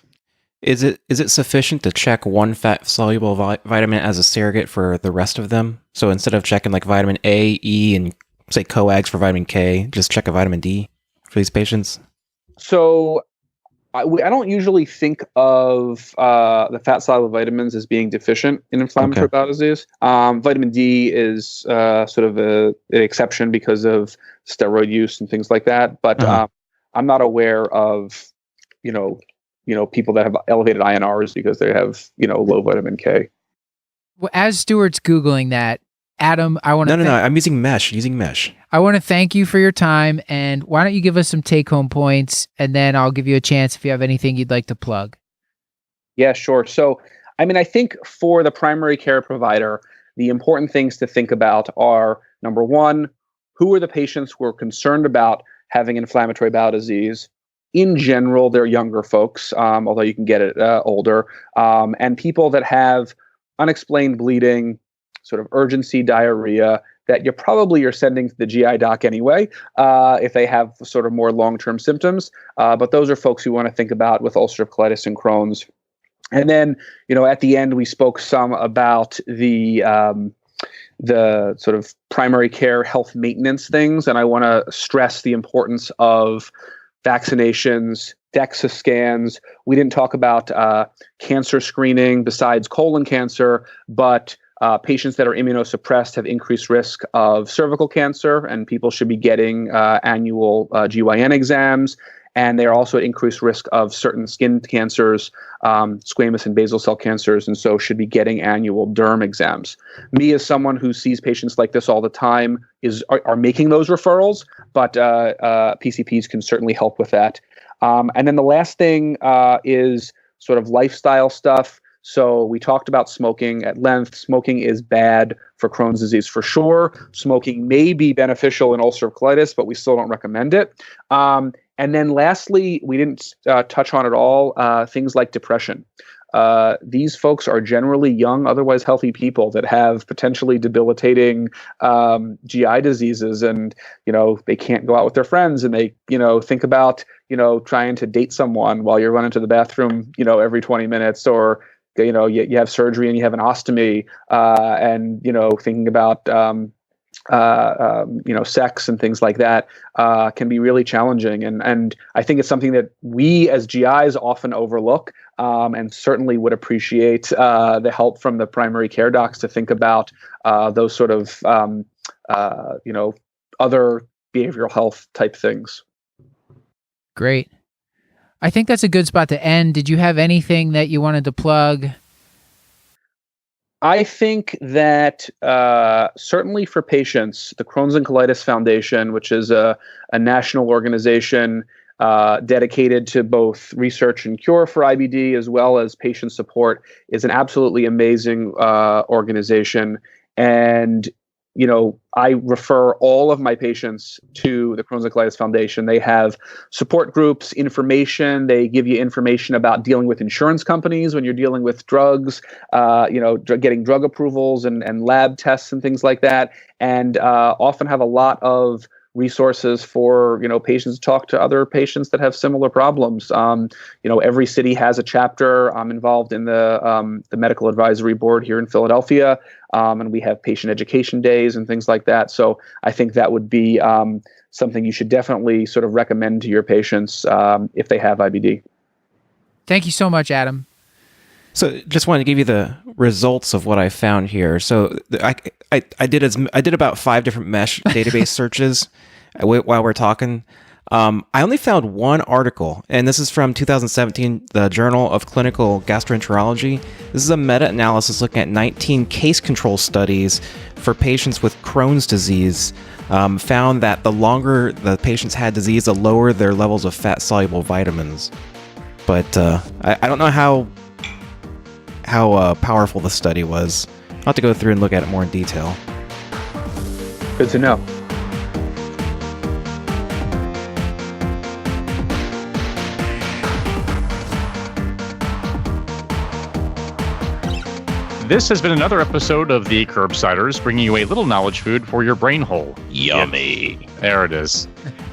Is it sufficient to check one fat-soluble vitamin as a surrogate for the rest of them? So instead of checking like vitamin A, E, and say coags for vitamin K, just check a vitamin D for these patients? So I don't usually think of the fat-soluble vitamins as being deficient in inflammatory bowel disease. Vitamin D is sort of an exception because of steroid use and things like that. But I'm not aware of, people that have elevated INRs because they have, low vitamin K. Well, as Stuart's Googling that, Adam, I want to... No, I'm using mesh. I want to thank you for your time, and why don't you give us some take-home points, and then I'll give you a chance if you have anything you'd like to plug. Yeah, sure. So, I think for the primary care provider, the important things to think about are, number 1, who are the patients who are concerned about having inflammatory bowel disease? In general, they're younger folks, although you can get it older, and people that have unexplained bleeding, sort of urgency diarrhea, that you probably are sending to the GI doc anyway, if they have sort of more long-term symptoms. But those are folks who want to think about with ulcerative colitis and Crohn's. And then, at the end, we spoke some about the sort of primary care health maintenance things. And I want to stress the importance of vaccinations, DEXA scans. We didn't talk about cancer screening besides colon cancer, but patients that are immunosuppressed have increased risk of cervical cancer, and people should be getting annual GYN exams. And they're also at increased risk of certain skin cancers, squamous and basal cell cancers, and so should be getting annual derm exams. Me, as someone who sees patients like this all the time, are making those referrals, but PCPs can certainly help with that. And then the last thing is sort of lifestyle stuff. So we talked about smoking at length. Smoking is bad for Crohn's disease for sure. Smoking may be beneficial in ulcerative colitis, but we still don't recommend it. And then lastly, we didn't touch on at all things like depression. these folks are generally young, otherwise healthy people that have potentially debilitating GI diseases, and they can't go out with their friends, and they think about trying to date someone while you're running to the bathroom every 20 minutes, or you have surgery and you have an ostomy, and thinking about sex and things like that can be really challenging. And I think it's something that we as GIs often overlook, and certainly would appreciate the help from the primary care docs to think about those sort of, other behavioral health type things. Great. I think that's a good spot to end. Did you have anything that you wanted to plug? I think that certainly for patients, the Crohn's and Colitis Foundation, which is a national organization dedicated to both research and cure for IBD as well as patient support, is an absolutely amazing organization. And I refer all of my patients to the Crohn's and Colitis Foundation. They have support groups, information. They give you information about dealing with insurance companies when you're dealing with drugs, getting drug approvals and lab tests and things like that. And often have a lot of resources for patients to talk to other patients that have similar problems. Every city has a chapter. I'm involved in the medical advisory board here in Philadelphia, and we have patient education days and things like that. So I think that would be something you should definitely sort of recommend to your patients if they have IBD. Thank you so much, Adam. So just wanted to give you the results of what I found here. So I did about 5 different mesh database searches while we're talking. I only found one article, and this is from 2017, the Journal of Clinical Gastroenterology. This is a meta-analysis looking at 19 case control studies for patients with Crohn's disease. Found that the longer the patients had disease, the lower their levels of fat-soluble vitamins. But I don't know how powerful the study was. I'll have to go through and look at it more in detail. Good to know. This has been another episode of the Curbsiders, bringing you a little knowledge food for your brain hole. Yummy. There it is.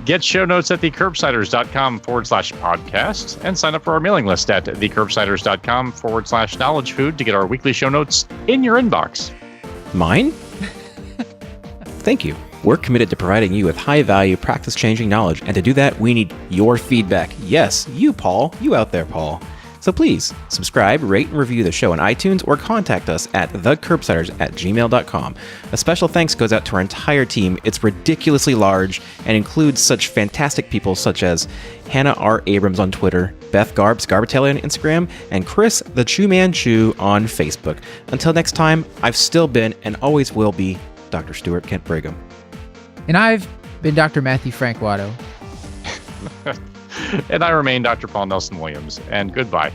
Get show notes at thecurbsiders.com/podcast and sign up for our mailing list at thecurbsiders.com/knowledge food to get our weekly show notes in your inbox. Mine? Thank you. We're committed to providing you with high-value, practice-changing knowledge, and to do that, we need your feedback. Yes, you, Paul. You out there, Paul. So please, subscribe, rate, and review the show on iTunes, or contact us at thecurbsiders@gmail.com. A special thanks goes out to our entire team. It's ridiculously large and includes such fantastic people such as Hannah R. Abrams on Twitter, Beth Garbs, Garbatelli on Instagram, and Chris the Chew Man Chew on Facebook. Until next time, I've still been and always will be Dr. Stuart Kent Brigham. And I've been Dr. Matthew Frank Watto. And I remain Dr. Paul Nelson Williams, and goodbye.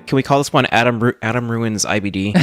Can we call this one Adam Ruins IBD?